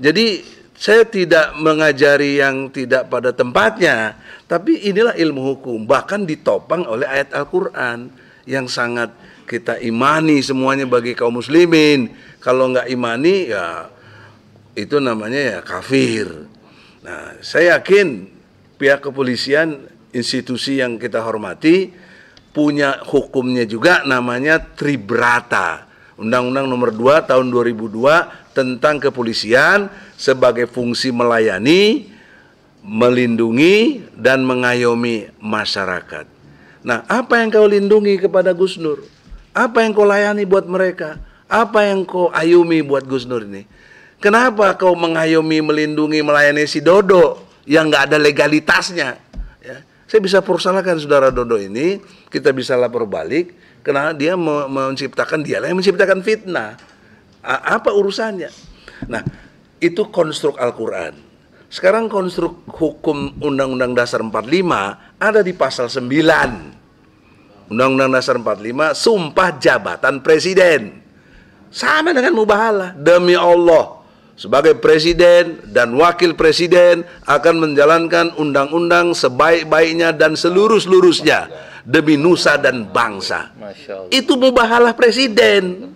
Speaker 3: Jadi saya tidak mengajari yang tidak pada tempatnya, tapi inilah ilmu hukum, bahkan ditopang oleh ayat Al-Quran yang sangat kita imani semuanya bagi kaum muslimin. Kalau nggak imani ya itu namanya ya kafir. Nah, saya yakin pihak kepolisian, institusi yang kita hormati, punya hukumnya juga namanya Tribrata. Undang-Undang Nomor 2 Tahun 2002 tentang kepolisian sebagai fungsi melayani, melindungi, dan mengayomi masyarakat. Nah, apa yang kau lindungi kepada Gus Nur? Apa yang kau layani buat mereka? Apa yang kau ayomi buat Gus Nur ini? Kenapa kau mengayomi, melindungi, melayani si Dodo yang nggak ada legalitasnya? Ya, saya bisa persalahkan saudara Dodo ini, kita bisa lapor balik, karena dia menciptakan, dialah yang menciptakan fitnah. Apa urusannya? Nah, itu konstruk Al-Quran. Sekarang konstruk hukum Undang-Undang Dasar 45 ada di pasal 9. Undang-Undang Dasar 45, sumpah jabatan presiden. Sama dengan mubahalah. Demi Allah, sebagai presiden dan wakil presiden akan menjalankan undang-undang sebaik-baiknya dan seluruh-seluruhnya demi nusa dan bangsa. Itu mubahalah presiden.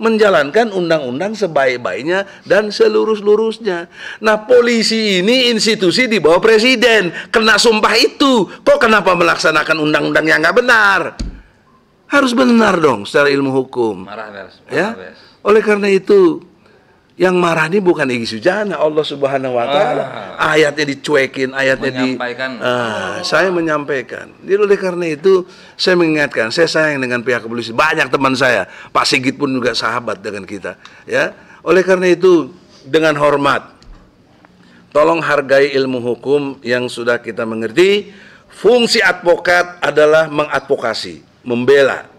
Speaker 3: Menjalankan undang-undang sebaik-baiknya dan seluruh-seluruhnya. Nah, polisi ini institusi di bawah presiden, kena sumpah itu. Kok kenapa melaksanakan undang-undang yang nggak benar? Harus benar dong secara ilmu hukum. Ya? Oleh karena itu, yang marah ini bukan Egy Sujana, Allah Subhanahu wa Ta'ala. Ayatnya dicuekin, ayatnya saya menyampaikan. Jadi oleh karena itu saya mengingatkan, saya sayang dengan pihak kepolisian. Banyak teman saya, Pak Sigit pun juga sahabat dengan kita. Ya, oleh karena itu dengan hormat, tolong hargai ilmu hukum yang sudah kita mengerti. Fungsi advokat adalah mengadvokasi, membela.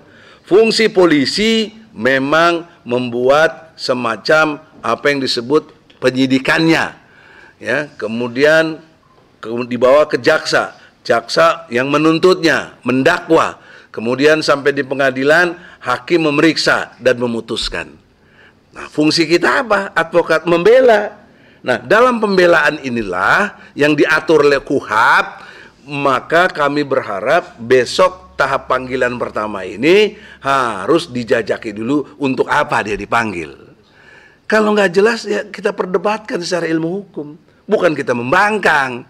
Speaker 3: Fungsi polisi memang membuat semacam apa yang disebut penyidikannya, ya, kemudian dibawa ke jaksa, jaksa yang menuntutnya, mendakwa, kemudian sampai di pengadilan, hakim memeriksa dan memutuskan. Nah, fungsi kita apa? Advokat membela. Nah, dalam pembelaan inilah yang diatur oleh KUHAP, maka kami berharap besok tahap panggilan pertama ini harus dijajaki dulu untuk apa dia dipanggil. Kalau nggak jelas ya kita perdebatkan secara ilmu hukum. Bukan kita membangkang.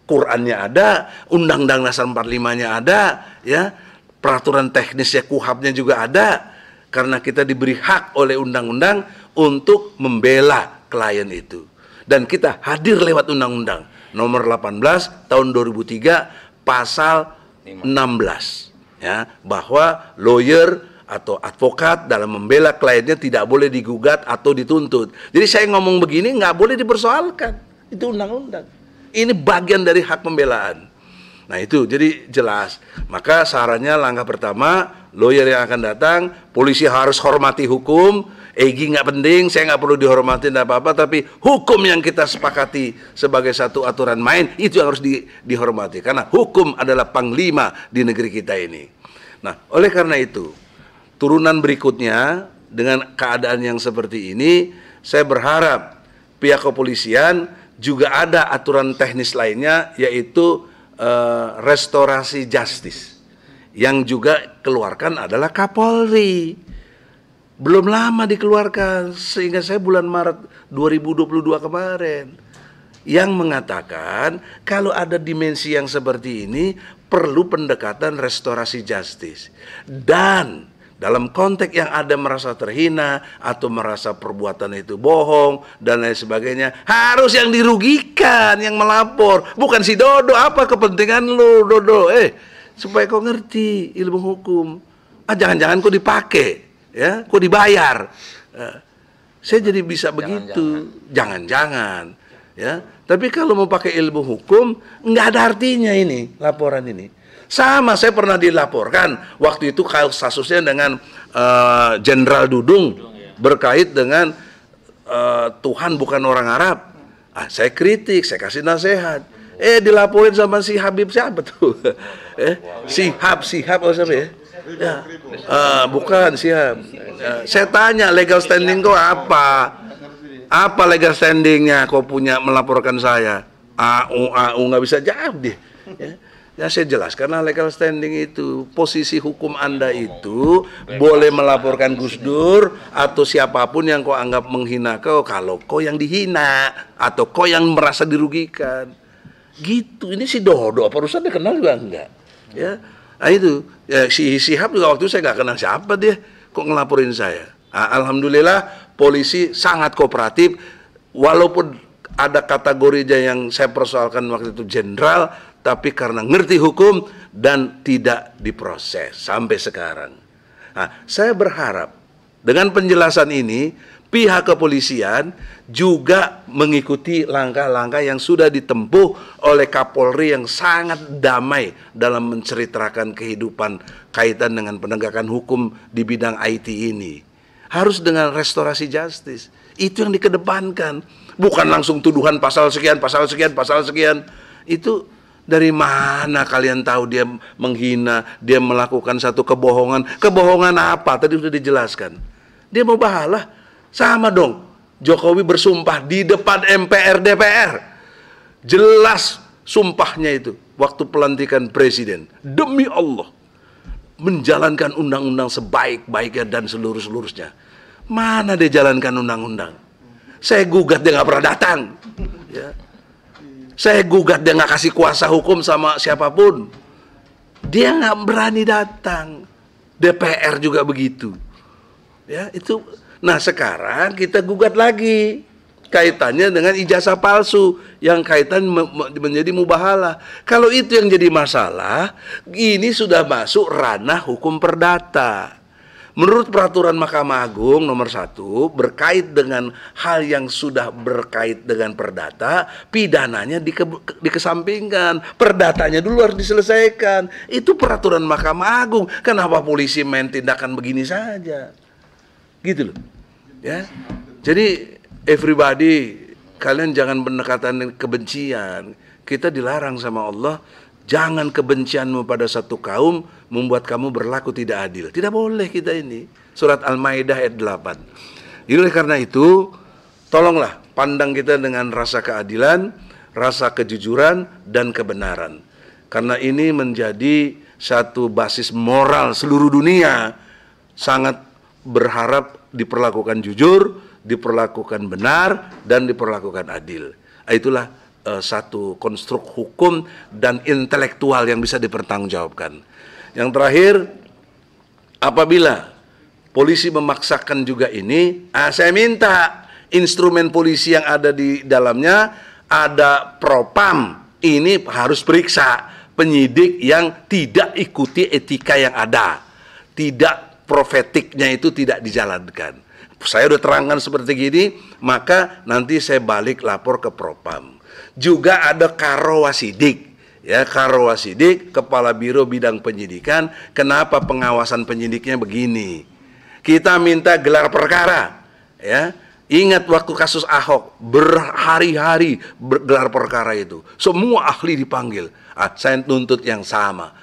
Speaker 3: Qurannya ada, Undang-Undang Dasar 45-nya ada, ya, peraturan teknisnya KUHAP-nya juga ada. Karena kita diberi hak oleh undang-undang untuk membela klien itu. Dan kita hadir lewat Undang-Undang Nomor 18 Tahun 2003 Pasal 16, ya, bahwa lawyer atau advokat dalam membela kliennya tidak boleh digugat atau dituntut. Jadi saya ngomong begini nggak boleh dipersoalkan. Itu undang-undang. Ini bagian dari hak pembelaan. Nah itu jadi jelas. Maka sarannya langkah pertama, lawyer yang akan datang, polisi harus hormati hukum. Egi nggak penting, saya nggak perlu dihormati dan apa-apa, tapi hukum yang kita sepakati sebagai satu aturan main itu yang harus dihormati, karena hukum adalah panglima di negeri kita ini. Nah, oleh karena itu, turunan berikutnya dengan keadaan yang seperti ini, saya berharap pihak kepolisian juga ada aturan teknis lainnya, yaitu restorasi justice, yang juga keluarkan adalah Kapolri. Belum lama dikeluarkan, sehingga saya bulan Maret 2022 kemarin yang mengatakan kalau ada dimensi yang seperti ini perlu pendekatan restorasi justice. Dan dalam konteks yang ada merasa terhina atau merasa perbuatan itu bohong dan lain sebagainya, harus yang dirugikan, yang melapor, bukan si Dodo. Apa kepentingan lu, Dodo? Supaya kau ngerti ilmu hukum. Jangan-jangan kau dipakai, ya, kok dibayar. Saya jadi bisa begitu. Jangan-jangan, ya. Tapi kalau mau pakai ilmu hukum, nggak ada artinya ini laporan ini. Sama, saya pernah dilaporkan waktu itu kasusnya dengan Jenderal Dudung berkait dengan Tuhan bukan orang Arab. Saya kritik, saya kasih nasihat. Dilaporin sama si Habib siapa tuh? Sihab oh siapa ya? Ya, bukan siap. Saya tanya legal standing kau apa? Apa legal standingnya kau punya melaporkan saya? AU nggak bisa jawab deh. Ya saya jelaskan legal standing itu, posisi hukum Anda itu boleh melaporkan Gus Dur atau siapapun yang kau anggap menghina kau, kalau kau yang dihina atau kau yang merasa dirugikan. Gitu. Ini si Dodo apa urusan dia kenal juga enggak? Ya. Nah itu, ya, si Sihab juga waktu itu saya nggak kenal siapa dia, kok ngelaporin saya. Alhamdulillah polisi sangat kooperatif, walaupun ada kategorinya yang saya persoalkan waktu itu jenderal, tapi karena ngerti hukum dan tidak diproses sampai sekarang. Nah, saya berharap dengan penjelasan ini, pihak kepolisian juga mengikuti langkah-langkah yang sudah ditempuh oleh Kapolri yang sangat damai dalam menceritakan kehidupan kaitan dengan penegakan hukum di bidang IT ini. Harus dengan restorasi justice. Itu yang dikedepankan. Bukan langsung tuduhan pasal sekian, pasal sekian, pasal sekian. Itu dari mana kalian tahu dia menghina, dia melakukan satu kebohongan. Kebohongan apa? Tadi sudah dijelaskan. Dia mau bahalah. Sama dong, Jokowi bersumpah di depan MPR DPR. Jelas sumpahnya itu waktu pelantikan presiden. Demi Allah, menjalankan undang-undang sebaik-baiknya dan seluruh-seluruhnya. Mana dia jalankan undang-undang? Saya gugat dia nggak pernah datang. Ya. Saya gugat dia nggak kasih kuasa hukum sama siapapun. Dia nggak berani datang. DPR juga begitu. Ya, itu. Nah sekarang kita gugat lagi kaitannya dengan ijazah palsu yang kaitan menjadi mubahalah. Kalau itu yang jadi masalah, ini sudah masuk ranah hukum perdata. Menurut peraturan Mahkamah Agung nomor 1 berkait dengan hal yang sudah berkait dengan perdata, pidananya dikesampingkan, perdatanya dulu harus diselesaikan. Itu peraturan Mahkamah Agung. Kenapa polisi main tindakan begini saja? Gitu loh. Ya. Jadi everybody, kalian jangan pendekatan kebencian. Kita dilarang sama Allah, jangan kebencianmu pada satu kaum membuat kamu berlaku tidak adil. Tidak boleh kita ini. Surat Al-Maidah ayat 8. Jadi oleh karena itu, tolonglah pandang kita dengan rasa keadilan, rasa kejujuran dan kebenaran. Karena ini menjadi satu basis moral seluruh dunia. Sangat berharap diperlakukan jujur, diperlakukan benar, dan diperlakukan adil. Itulah satu konstruk hukum dan intelektual yang bisa dipertanggungjawabkan. Yang terakhir, apabila polisi memaksakan juga ini, saya minta instrumen polisi yang ada di dalamnya, ada propam, ini harus periksa penyidik yang tidak ikuti etika yang ada, tidak profetiknya itu tidak dijalankan. Saya udah terangkan seperti gini, maka nanti saya balik lapor ke propam. Juga ada Karowasidik. Ya, Karowasidik, Kepala Biro Bidang Penyidikan. Kenapa pengawasan penyidiknya begini? Kita minta gelar perkara. Ya, ingat waktu kasus Ahok, berhari-hari gelar perkara itu. Semua ahli dipanggil. Saya tuntut yang sama.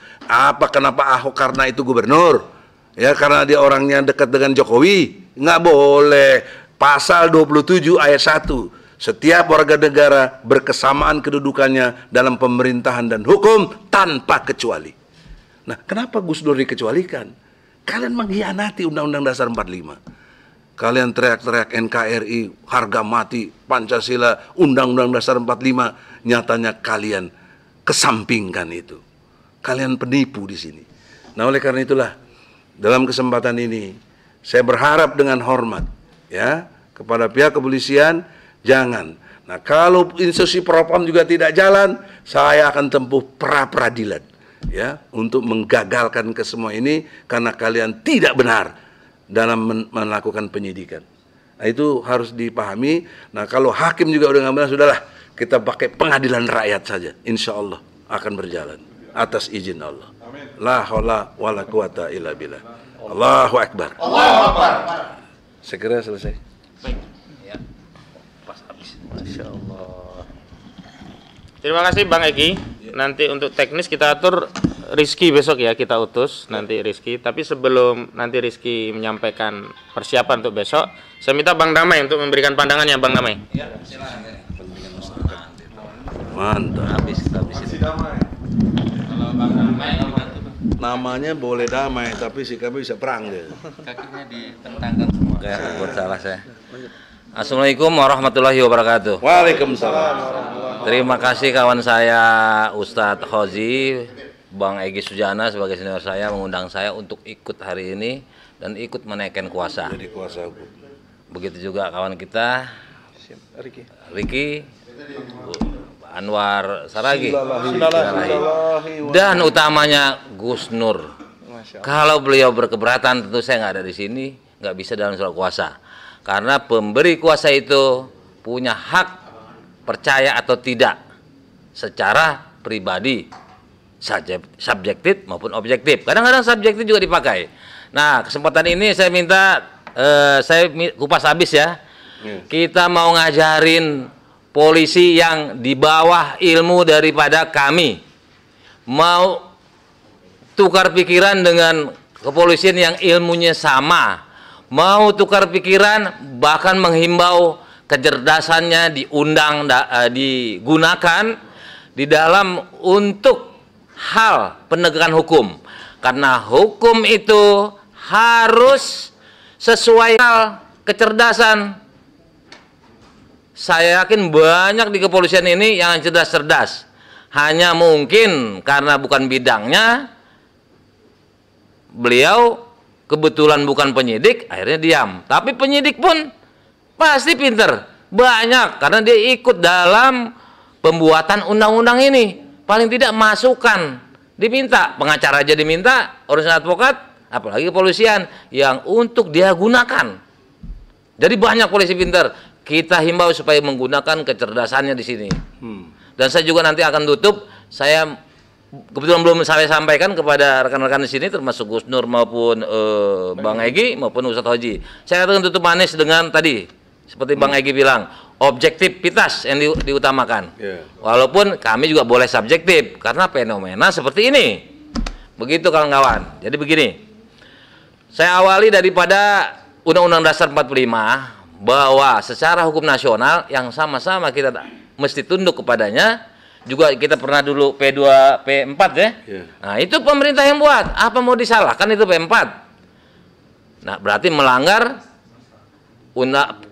Speaker 3: Kenapa Ahok? Karena itu gubernur. Ya, karena dia orangnya dekat dengan Jokowi. Nggak boleh. Pasal 27 ayat 1. Setiap warga negara berkesamaan kedudukannya dalam pemerintahan dan hukum tanpa kecuali. Nah, kenapa Gus Dur dikecualikan? Kalian mengkhianati Undang-Undang Dasar 45. Kalian teriak-teriak NKRI, harga mati, Pancasila, Undang-Undang Dasar 45. Nyatanya kalian kesampingkan itu. Kalian penipu di sini. Nah, oleh karena itulah, dalam kesempatan ini, saya berharap dengan hormat, ya, kepada pihak kepolisian, jangan. Nah, kalau institusi propam juga tidak jalan, saya akan tempuh pra-peradilan, ya, untuk menggagalkan ke semua ini karena kalian tidak benar dalam melakukan penyidikan. Nah, itu harus dipahami. Nah, kalau hakim juga udah nggak benar, sudahlah, kita pakai pengadilan rakyat saja. Insya Allah akan berjalan atas izin Allah. La haula wala quwata illa billah. Allahu akbar.
Speaker 5: Allahu akbar.
Speaker 3: Saya kira selesai.
Speaker 2: Masya Allah.
Speaker 1: Terima kasih Bang Egi. Nanti untuk teknis kita atur Rizky besok ya, kita utus nanti Rizky. Tapi sebelum nanti Rizky menyampaikan persiapan untuk besok, saya minta Bang Damai untuk memberikan pandangannya, Bang Damai.
Speaker 5: Ya, silakan.
Speaker 3: Mantap.
Speaker 2: Habis
Speaker 4: Damai.
Speaker 5: Kalau Bang Damai
Speaker 3: Namanya boleh damai, tapi sikapnya bisa perang dia.
Speaker 5: kakinya ditentangkan semua.
Speaker 2: Kayak buat salah saya. Assalamualaikum warahmatullahi wabarakatuh.
Speaker 3: Waalaikumsalam.
Speaker 2: Terima kasih kawan saya Ustadz Khozi, Bang Egy Sujana sebagai senior saya mengundang saya untuk ikut hari ini dan ikut menaikkan kuasa.
Speaker 3: Jadi kuasa hukum.
Speaker 2: Begitu juga kawan kita Riki, Anwar Saragi, dan utamanya Gus Nur. Kalau beliau berkeberatan, tentu saya nggak ada di sini, nggak bisa dalam surat kuasa. Karena pemberi kuasa itu punya hak percaya atau tidak secara pribadi, subjektif maupun objektif. Kadang-kadang subjektif juga dipakai. Nah, kesempatan ini saya minta, saya kupas habis ya. Kita mau ngajarin polisi yang di bawah ilmu daripada kami. Mau tukar pikiran dengan kepolisian yang ilmunya sama. Mau tukar pikiran, bahkan menghimbau kecerdasannya digunakan di dalam untuk hal penegakan hukum. Karena hukum itu harus sesuai hal kecerdasan. Saya yakin banyak di kepolisian ini yang cerdas-cerdas. Hanya mungkin karena bukan bidangnya, beliau kebetulan bukan penyidik, akhirnya diam. Tapi penyidik pun pasti pinter. Banyak, karena dia ikut dalam pembuatan undang-undang ini. Paling tidak masukan. Diminta, pengacara aja diminta, urusan advokat, apalagi kepolisian, yang untuk dia gunakan. Jadi banyak polisi pinter. Kita himbau supaya menggunakan kecerdasannya di sini. Dan saya juga nanti akan tutup, saya kebetulan belum saya sampaikan kepada rekan-rekan di sini termasuk Gus Nur maupun Bang Egy maupun Ustadz Khozi. Saya akan tutup manis dengan tadi seperti Bang Egy bilang, objektivitas yang diutamakan. Walaupun kami juga boleh subjektif karena fenomena seperti ini. Begitu kawan-kawan. Jadi begini. Saya awali daripada Undang-Undang Dasar 45 bahwa secara hukum nasional yang sama-sama kita mesti tunduk kepadanya. Juga kita pernah dulu P2, P4 ya. Nah, itu pemerintah yang buat. Apa mau disalahkan itu P4? Nah, berarti melanggar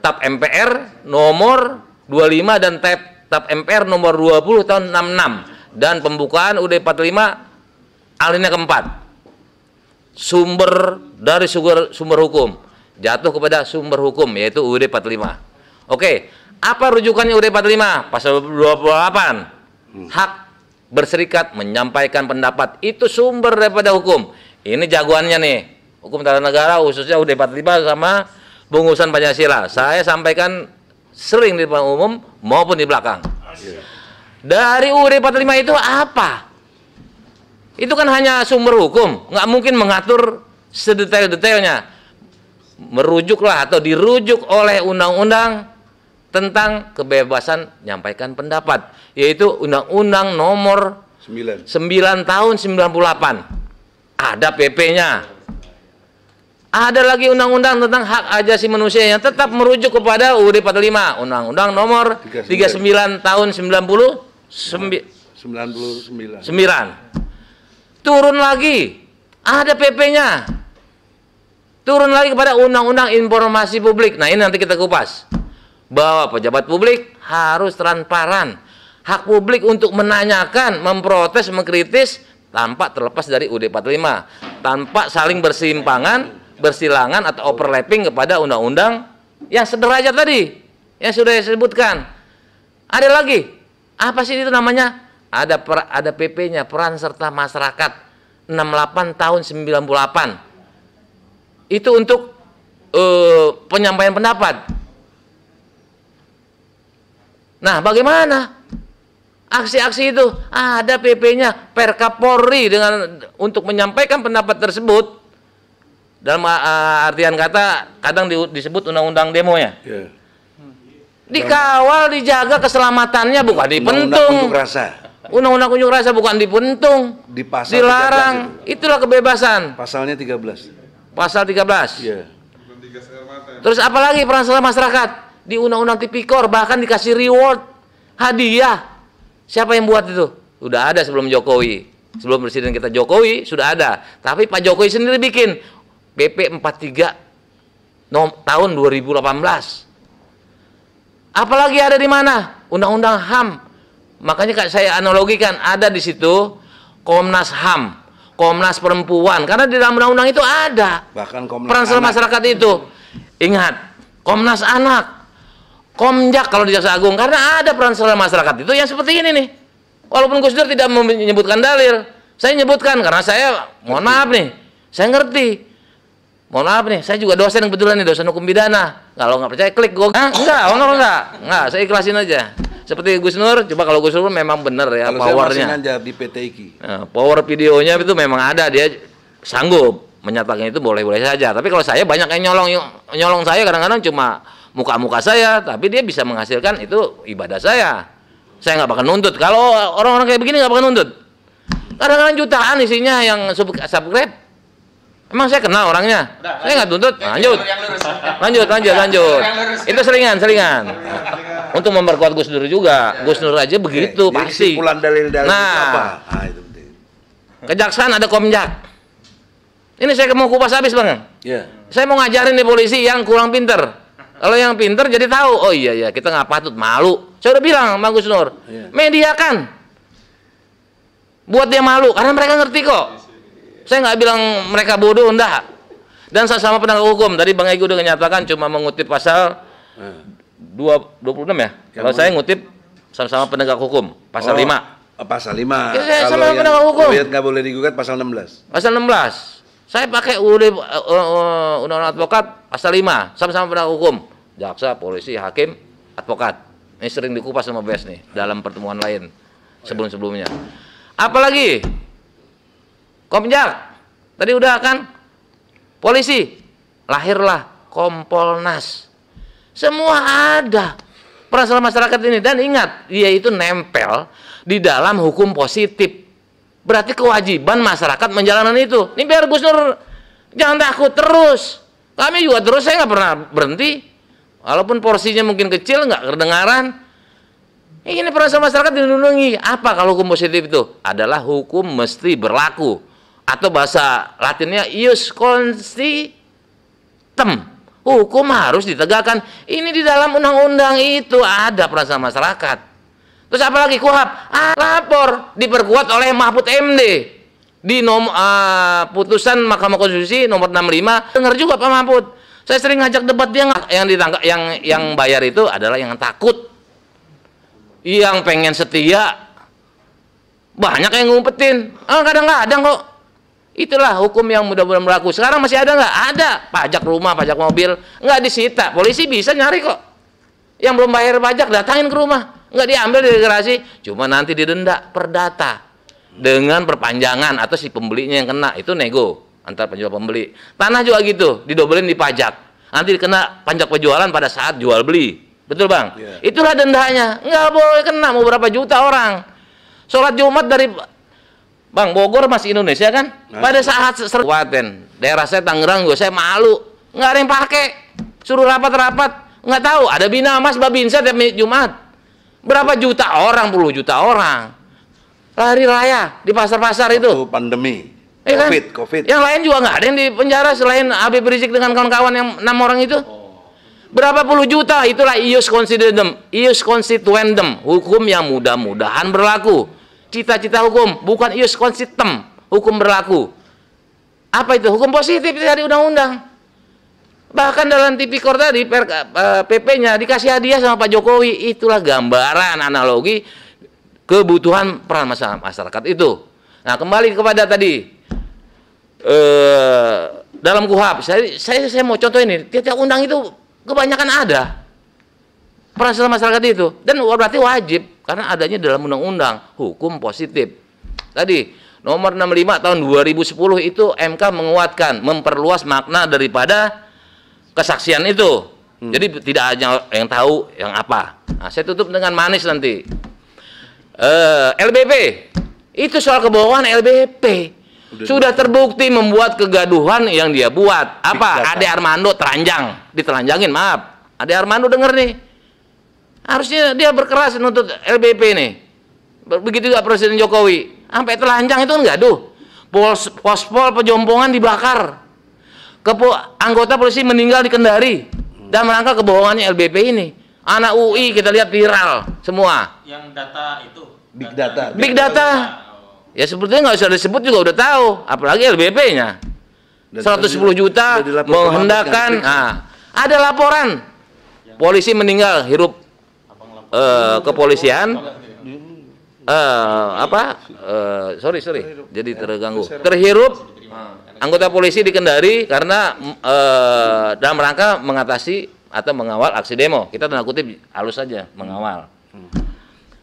Speaker 2: TAP MPR nomor 25 dan TAP MPR nomor 20 tahun 66 dan pembukaan UUD 45 alinea keempat. Sumber dari sumber hukum jatuh kepada sumber hukum yaitu UUD 45. Oke, apa rujukannya UUD 45? Pasal 28. Hak berserikat, menyampaikan pendapat, itu sumber daripada hukum. Ini jagoannya nih, hukum tata negara khususnya UUD 45 sama pengurusan Pancasila. Saya sampaikan sering di depan umum maupun di belakang. Dari UUD 45 itu apa? Itu kan hanya sumber hukum, nggak mungkin mengatur sedetail-detailnya. Merujuklah atau dirujuk oleh undang-undang tentang kebebasan menyampaikan pendapat, yaitu Undang-Undang Nomor 9 tahun 98. Ada PP-nya. Ada lagi undang-undang tentang hak asasi manusia yang tetap merujuk kepada UUD 45, Undang-Undang Nomor 39 tahun 99. Turun lagi, ada PP-nya. Turun lagi kepada Undang-Undang Informasi Publik. Nah, ini nanti kita kupas. Bahwa pejabat publik harus transparan. Hak publik untuk menanyakan, memprotes, mengkritis tanpa terlepas dari UUD 45. Tanpa saling bersilangan atau overlapping kepada undang-undang yang sederajat tadi. Yang sudah disebutkan. Ada lagi. Apa sih itu namanya? Ada PP-nya, peran serta masyarakat 68 tahun 98. Itu untuk penyampaian pendapat. Nah, bagaimana aksi-aksi itu? Ada PP-nya, Perkapolri untuk menyampaikan pendapat tersebut. Dalam artian kata, kadang disebut undang-undang demo ya. Dikawal, dijaga keselamatannya, bukan dipentung. Undang-undang unjuk rasa bukan dipentung, dilarang. Itulah kebebasan.
Speaker 3: Pasalnya 13.
Speaker 2: Pasal 13. Terus apalagi peran serta masyarakat di Undang-Undang Tipikor, bahkan dikasih reward, hadiah. Siapa yang buat itu? Sudah ada sebelum Jokowi. Sebelum Presiden kita Jokowi sudah ada. Tapi Pak Jokowi sendiri bikin PP 43 tahun 2018. Apalagi ada di mana? Undang-Undang HAM. Makanya saya analogikan, ada di situ Komnas HAM, Komnas Perempuan, karena di dalam undang-undang itu ada
Speaker 3: bahkan Komnas
Speaker 2: peran serta masyarakat itu. Ingat, Komnas Anak, Komjak kalau di Jaksa Agung, karena ada peran serta masyarakat itu yang seperti ini nih. Walaupun Gus Dur tidak menyebutkan dalil, saya nyebutkan karena saya, mohon maaf nih, saya ngerti. Mohon maaf nih, saya juga dosen kebetulan nih, dosen hukum pidana. Kalau nggak percaya klik gue. Enggak, saya ikhlasin aja. Seperti Gus Nur, coba kalau Gus Nur memang benar ya powernya.
Speaker 3: Di PT IKI.
Speaker 2: Nah, power videonya itu memang ada, dia sanggup menyatakan itu boleh-boleh saja. Tapi kalau saya banyak yang nyolong saya, kadang-kadang cuma muka-muka saya, tapi dia bisa menghasilkan itu ibadah saya. Saya nggak bakal nuntut. Kalau orang-orang kayak begini nggak bakal nuntut. Kadang-kadang jutaan isinya yang subscribe. Emang saya kenal orangnya? Saya nggak tuntut. Lanjut. Itu selingan. Untuk memperkuat Gus Dur juga. Gus Dur aja begitu pasti.
Speaker 3: Kesimpulan dalil-dalil apa?
Speaker 2: Itu penting. Kejaksaan ada Komjak. Ini saya mau kupas habis, Bang.
Speaker 3: Iya.
Speaker 2: Saya mau ngajarin nih polisi yang kurang pinter. Kalau yang pinter jadi tahu. Oh iya kita nggak patut, malu. Saya udah bilang Bang Gus Nur. Mediakan. Buat dia malu karena mereka ngerti kok. Saya nggak bilang mereka bodoh, enggak. Dan sama penegak hukum. Tadi Bang Egy udah menyatakan cuma mengutip pasal 26 ya. Kalau saya ngutip sama-sama penegak hukum, pasal 5.
Speaker 3: Pasal 5.
Speaker 2: Ya, sama penegak hukum.
Speaker 3: Nggak boleh digugat pasal 16.
Speaker 2: Pasal 16. Saya pakai undang-undang advokat pasal 5, sama-sama penegak hukum. Jaksa, polisi, hakim, advokat. Ini sering dikupas sama BES nih dalam pertemuan lain sebelum-sebelumnya. Apalagi Komjak, tadi udah kan? Polisi, lahirlah Kompolnas. Semua ada peran serta masyarakat ini. Dan ingat, dia itu nempel di dalam hukum positif. Berarti kewajiban masyarakat menjalankan itu. Ini biar Gus Nur jangan takut terus. Kami juga terus, saya nggak pernah berhenti. Walaupun porsinya mungkin kecil, nggak kedengaran. Ini peran serta masyarakat dilindungi. Apa kalau hukum positif itu? Adalah hukum mesti berlaku. Atau bahasa Latinnya ius constitem. Hukum harus ditegakkan. Ini di dalam undang-undang itu ada peran serta masyarakat. Terus apalagi KUHAP? Lapor, diperkuat oleh Mahfud MD di putusan Mahkamah Konstitusi nomor 65. Dengar juga Pak Mahfud. Saya sering ngajak debat, dia yang ditangkap, yang bayar itu adalah yang takut, yang pengen setia. Banyak yang ngumpetin. Kadang-kadang kok. Itulah hukum yang mudah-mudahan berlaku. Sekarang masih ada nggak? Ada. Pajak rumah, pajak mobil, nggak disita. Polisi bisa nyari kok. Yang belum bayar pajak datangin ke rumah.
Speaker 6: nggak diambil dari garasi, cuma nanti didenda perdata dengan perpanjangan atau si pembelinya yang kena, itu nego antar penjual pembeli. Tanah juga gitu, didobelin di pajak, nanti dikena pajak penjualan pada saat jual beli, betul bang? Itulah dendanya, nggak boleh kena, mau berapa juta orang. Sholat Jumat dari Bang Bogor masih Indonesia kan? Pada saat kabupaten daerah saya Tangerang juga saya malu, nggak ada yang pakai, suruh rapat-rapat, nggak tahu ada Bina Mas Babinsa tiap Jumat. Berapa juta orang, puluh juta orang lari raya di pasar-pasar itu.
Speaker 3: Waktu pandemi,
Speaker 6: kan?
Speaker 3: COVID.
Speaker 6: Yang lain juga nggak ada yang di penjara selain Habib Rizik dengan kawan-kawan yang 6 orang itu. Berapa puluh juta, itulah ius constituendum, hukum yang mudah-mudahan berlaku. Cita-cita hukum, bukan ius constitutum, hukum berlaku. Apa itu? Hukum positif dari undang-undang. Bahkan dalam tipikor tadi, PP-nya dikasih hadiah sama Pak Jokowi. Itulah gambaran analogi kebutuhan peran masyarakat itu. Nah, kembali kepada tadi dalam KUHP, saya mau contoh ini. Tiap undang itu kebanyakan ada peran masyarakat itu, dan berarti wajib karena adanya dalam undang-undang hukum positif. Tadi nomor 65 tahun 2010 itu MK menguatkan, memperluas makna daripada kesaksian itu. Jadi tidak hanya yang tahu yang apa. Nah, saya tutup dengan manis nanti. LBP itu soal kebohongan. LBP sudah terbukti membuat kegaduhan yang dia buat. Apa? Ade Armando ditelanjangin, maaf. Ade Armando denger nih, harusnya dia berkeras menuntut LBP nih. Begitu juga Presiden Jokowi, sampai telanjang itu kan gaduh. Pospol Pejompongan dibakar, anggota polisi meninggal di Kendari dalam rangka kebohongannya LBP ini. Anak UI kita lihat viral semua.
Speaker 5: Yang data itu
Speaker 6: Big data. Ya sebetulnya nggak usah disebut juga udah tahu, apalagi LBP-nya 110 juta menghendakkan. Nah, ada laporan polisi meninggal hirup kepolisian. Sorry, jadi terganggu. Terhirup anggota polisi di Kendari karena dalam rangka mengatasi atau mengawal aksi demo. Kita tanda kutip halus saja, mengawal.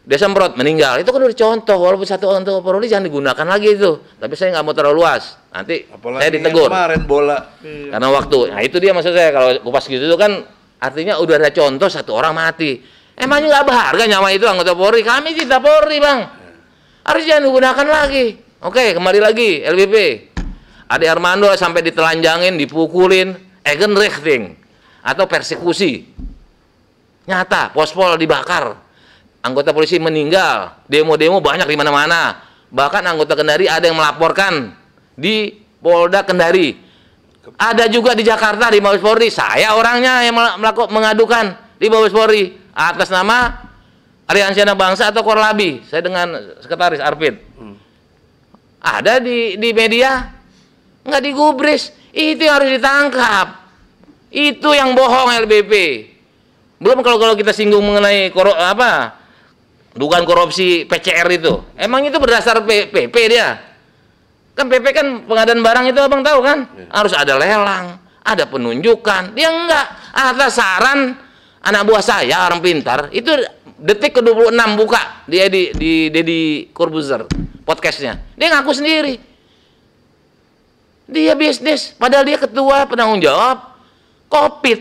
Speaker 6: Dia semprot, meninggal. Itu kan udah contoh, walaupun satu untuk polisi jangan digunakan lagi itu. Tapi saya nggak mau terlalu luas. Nanti apalagi saya ditegur.
Speaker 3: Kemarin bola.
Speaker 6: Karena waktu. Nah itu dia maksud saya, kalau kupas gitu itu kan artinya udah ada contoh satu orang mati. Emangnya nggak berharga nyawa itu anggota Polri? Kami cinta Polri, Bang. Harus jangan digunakan lagi. Oke, kembali lagi LBP. Ade Armando sampai ditelanjangin, dipukulin, Egenrichting atau persekusi. Nyata, Pospol dibakar. Anggota polisi meninggal, demo-demo banyak di mana-mana. Bahkan anggota Kendari ada yang melaporkan di Polda Kendari. Ada juga di Jakarta di Mabes Polri. Saya orangnya yang mengadukan di Mabes Polri atas nama Aliansi Anak Bangsa atau Korlabi. Saya dengan sekretaris Arpid. Ada di media, nggak digubris. Itu yang harus ditangkap. Itu yang bohong LBP. Belum kalau kita singgung mengenai dugaan korupsi PCR itu. Emang itu berdasar PP dia. Kan PP kan pengadaan barang itu abang tahu kan? Harus ada lelang, ada penunjukan. Dia enggak. Atas saran anak buah saya, orang pintar, itu detik ke-26 buka dia di Deddy Corbuzier podcastnya. Dia ngaku sendiri. Dia bisnis, padahal dia ketua penanggung jawab COVID.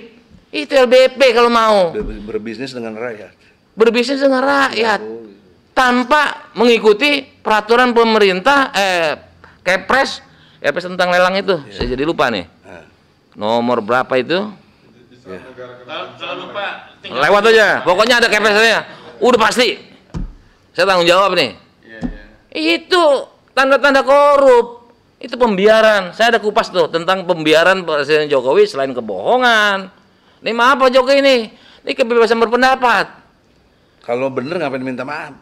Speaker 6: Itu LBP kalau mau.
Speaker 3: Berbisnis dengan rakyat.
Speaker 6: Berbisnis dengan rakyat tanpa mengikuti peraturan pemerintah Kepres tentang lelang itu. Saya jadi lupa nih nomor berapa itu.
Speaker 5: Kalau lupa
Speaker 6: Lewat aja, pokoknya ada Kepresnya, udah pasti saya tanggung jawab nih. Itu tanda-tanda korup, itu pembiaran. Saya ada kupas tuh tentang pembiaran Presiden Jokowi selain kebohongan. Ini maaf Pak Jokowi ini kebebasan berpendapat.
Speaker 3: Kalau bener ngapain minta maaf?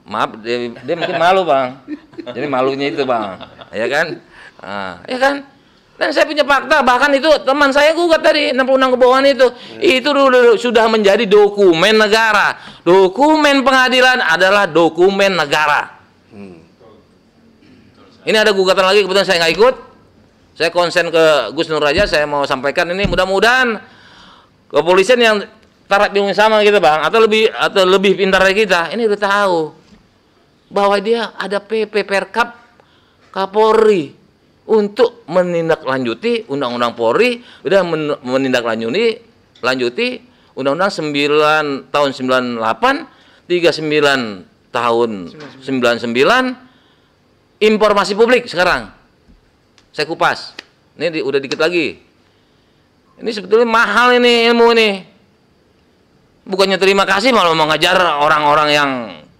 Speaker 6: Maaf, dia mungkin malu Bang. Jadi malunya itu Bang, ya kan? Nah, ya kan? Dan saya punya fakta, bahkan itu teman saya gugat tadi 66 kebohongan itu sudah menjadi dokumen negara. Dokumen pengadilan adalah dokumen negara. Ini ada gugatan lagi, kebetulan saya nggak ikut. Saya konsen ke Gus Nur aja, saya mau sampaikan ini mudah-mudahan kepolisian yang taraf ilmu sama kita bang, atau lebih pintar dari kita, ini udah tahu bahwa dia ada PP Perkap Kapolri untuk menindaklanjuti Undang-Undang Polri, udah menindaklanjuti Undang-Undang 9 tahun 98, 39 tahun 99, informasi publik sekarang. Saya kupas. Ini udah dikit lagi. Ini sebetulnya mahal ini ilmu ini. Bukannya terima kasih malah mengajar orang-orang yang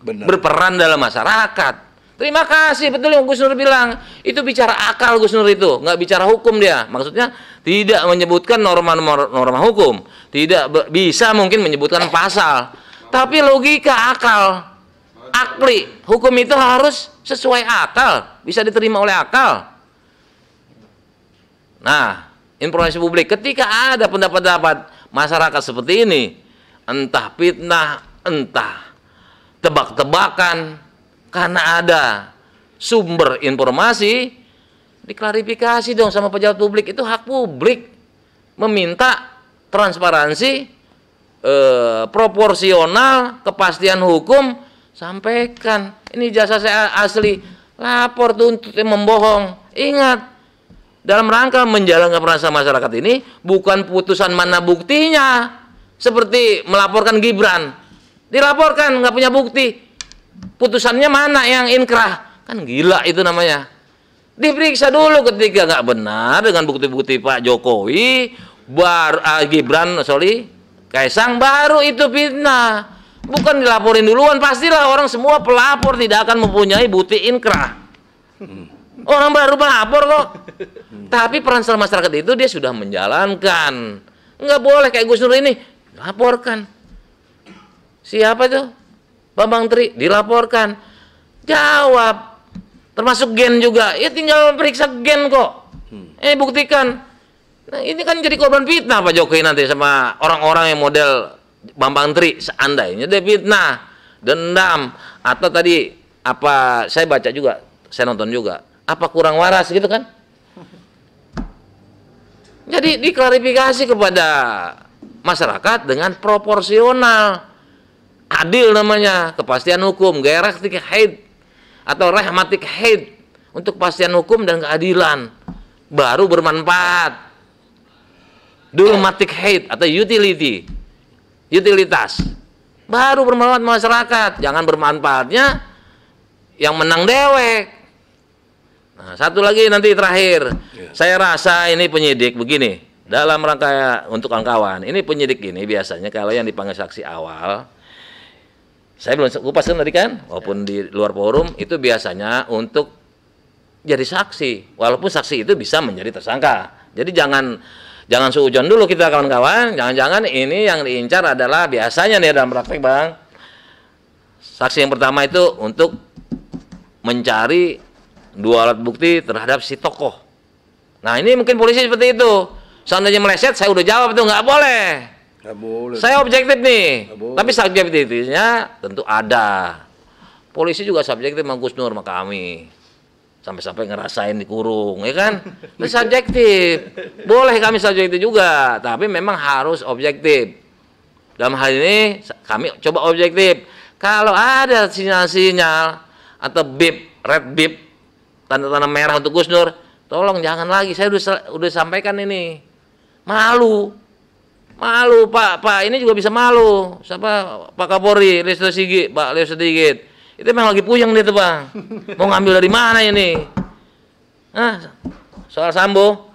Speaker 6: berperan dalam masyarakat. Terima kasih, betul yang Gus Nur bilang. Itu bicara akal Gus Nur itu, nggak bicara hukum dia. Maksudnya tidak menyebutkan norma hukum. Tidak bisa mungkin menyebutkan pasal. Tapi logika, akal. Akli. Hukum itu harus sesuai akal. Bisa diterima oleh akal. Nah, informasi publik. Ketika ada pendapat-pendapat masyarakat seperti ini, entah fitnah, entah tebak-tebakan, karena ada sumber informasi, diklarifikasi dong sama pejabat publik. Itu hak publik meminta transparansi, proporsional, kepastian hukum. Sampaikan, ini jasa saya asli, lapor tuntut membohong. Ingat, dalam rangka menjalankan peran masyarakat ini bukan putusan mana buktinya, seperti melaporkan Gibran, dilaporkan nggak punya bukti, putusannya mana yang inkrah, kan gila itu namanya. Diperiksa dulu, ketika nggak benar dengan bukti-bukti Pak Jokowi, Gibran, Kaisang, baru itu fitnah. Bukan dilaporin duluan, pastilah orang semua pelapor tidak akan mempunyai bukti inkrah. Orang baru melapor kok. Tapi peran masyarakat itu dia sudah menjalankan. Nggak boleh kayak Gus Nur ini, laporkan. Siapa tuh? Bambang Tri, dilaporkan. Jawab. Termasuk gen juga. Ya tinggal periksa gen kok. Buktikan. Nah, ini kan jadi korban fitnah Pak Jokowi nanti sama orang-orang yang model Bambang Tri. Seandainya dia fitnah, dendam, atau tadi apa, saya baca juga, saya nonton juga, apa kurang waras gitu kan. Jadi diklarifikasi kepada masyarakat dengan proporsional, adil namanya, kepastian hukum, geratik haid atau rahmatik haid, untuk kepastian hukum dan keadilan, baru bermanfaat. Dulmatik haid atau utilitas, baru bermanfaat masyarakat. Jangan bermanfaatnya yang menang dewek. Nah, satu lagi nanti terakhir, saya rasa ini penyidik begini, dalam rangka untuk kawan-kawan, ini penyidik ini biasanya kalau yang dipanggil saksi awal, saya belum kupas kan tadi kan, walaupun di luar forum, itu biasanya untuk jadi saksi, walaupun saksi itu bisa menjadi tersangka. Jadi jangan seujon dulu kita kawan-kawan, jangan-jangan ini yang diincar adalah biasanya nih dalam praktek bang, saksi yang pertama itu untuk mencari dua alat bukti terhadap si tokoh. Nah ini mungkin polisi seperti itu. Seandainya meleset, saya udah jawab itu nggak boleh.
Speaker 3: Nggak boleh.
Speaker 6: Saya objektif nih. Tapi subjektifnya tentu ada. Polisi juga subjektif sama Gus Nur sama kami. Sampai-sampai ngerasain dikurung, ya kan? Itu subjektif. Boleh kami subjektif juga, tapi memang harus objektif. Dalam hal ini kami coba objektif. Kalau ada sinyal-sinyal atau bip, red bip, tanda-tanda merah untuk Gus Nur, tolong jangan lagi. Saya udah sampaikan ini. Malu Pak ini juga bisa malu. Siapa Pak Kapolri, Listio Sigit, Pak Listio Sigit. Itu memang lagi puyeng dia tuh bang. Mau ngambil dari mana ini? Soal Sambo,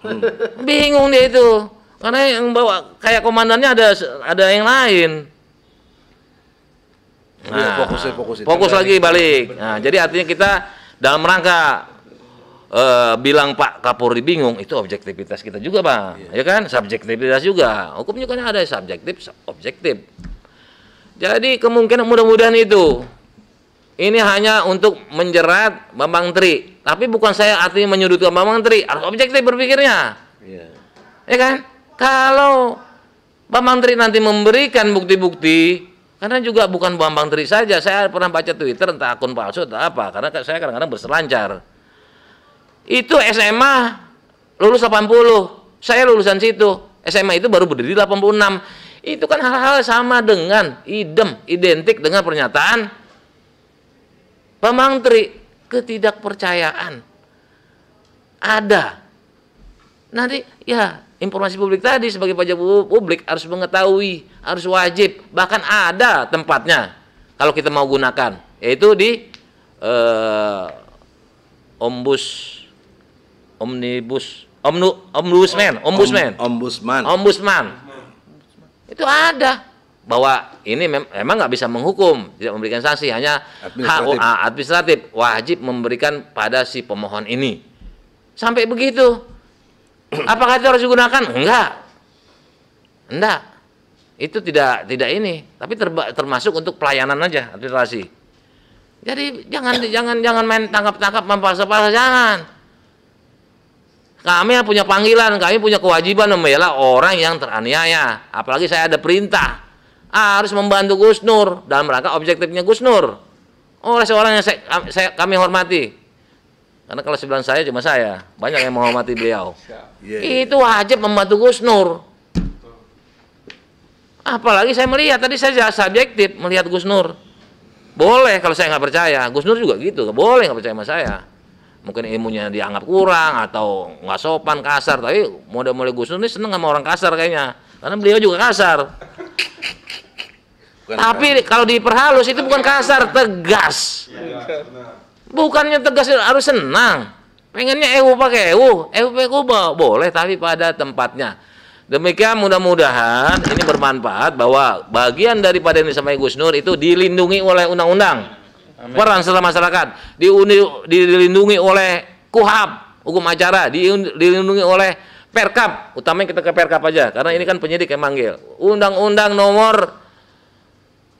Speaker 6: bingung dia itu. Karena yang bawa kayak komandannya ada yang lain. Nah, fokus lagi balik. Nah, jadi artinya kita dalam rangka bilang Pak Kapolri bingung, itu objektivitas kita juga bang, ya kan, subjektivitas juga. Hukum juga kan ada subjektif, objektif. Jadi kemungkinan mudah-mudahan itu ini hanya untuk menjerat Bambang Tri, tapi bukan saya artinya menyudutkan Bambang Tri, harus objektif berpikirnya, ya kan. Kalau Bambang Tri nanti memberikan bukti-bukti, karena juga bukan Bambang Tri saja, saya pernah baca Twitter entah akun palsu atau apa, karena saya kadang-kadang berselancar. Itu SMA lulus 80, saya lulusan situ. SMA itu baru berdiri 86. Itu kan hal-hal sama dengan identik dengan pernyataan Pak Menteri. Ketidakpercayaan ada. Nanti ya informasi publik tadi sebagai pejabat publik harus mengetahui, harus wajib, bahkan ada tempatnya kalau kita mau gunakan, yaitu di ombudsman. Itu ada bahwa ini memang nggak bisa menghukum, tidak memberikan sanksi, hanya administratif wajib memberikan pada si pemohon ini. Sampai begitu. Apakah itu harus digunakan? Enggak. Itu tidak ini, tapi termasuk untuk pelayanan aja, administrasi. Jadi jangan main tangkap-tangkap, mempalsa-palsa, jangan. Kami punya panggilan, kami punya kewajiban membela orang yang teraniaya. Apalagi saya ada perintah harus membantu Gus Nur dalam rangka objektifnya Gus Nur oleh seorang yang kami hormati. Karena kalau sebelah saya cuma saya, banyak yang menghormati beliau. Itu wajib membantu Gus Nur. Apalagi saya melihat tadi saya subjektif melihat Gus Nur. Boleh kalau saya nggak percaya, Gus Nur juga gitu, boleh nggak percaya sama saya. Mungkin ilmunya dianggap kurang atau nggak sopan, kasar. Tapi model-model Gus Nur ini seneng sama orang kasar kayaknya, karena beliau juga kasar. Tapi kalau diperhalus itu bukan kasar, tegas. Bukannya tegas harus senang. Pengennya pakai boleh, tapi pada tempatnya. Demikian mudah-mudahan ini bermanfaat bahwa bagian daripada yang disampaikan Gus Nur itu dilindungi oleh undang-undang. Peran serta masyarakat dilindungi oleh KUHAP, hukum acara, dilindungi oleh Perkap. Utamanya kita ke Perkap aja, karena ini kan penyidik yang manggil. Undang-undang nomor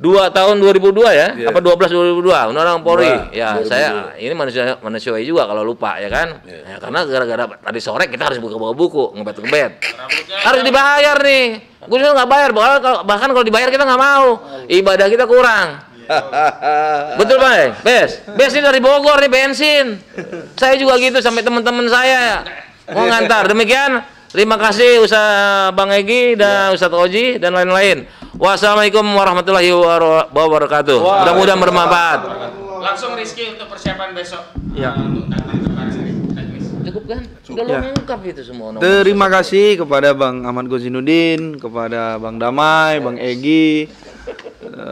Speaker 6: 2 tahun 2002 ya, apa 12 2002, Undang-Undang Polri. Ya, 2002. Saya ini manusiawi juga kalau lupa ya kan. Ya, karena gara-gara tadi sore kita harus buka buku, ngebet. Harus dibayar nih. Gue nggak bayar, bahkan kalau dibayar kita nggak mau. Ibadah kita kurang. Betul Bang? Bes ini dari Bogor nih bensin. Saya juga gitu sampai teman-teman saya mau ngantar. Demikian, terima kasih Ustaz Bang Egy dan Ustaz Oji dan lain-lain. Wassalamualaikum warahmatullahi wabarakatuh. Mudah-mudahan bermanfaat.
Speaker 1: Langsung Rizky untuk persiapan besok.
Speaker 4: Ya.
Speaker 6: Cukup kan? Sudah lengkap itu semua.
Speaker 4: Terima kasih kepada Bang Ahmad Gozinuddin, kepada Bang Damai, Bang Egy,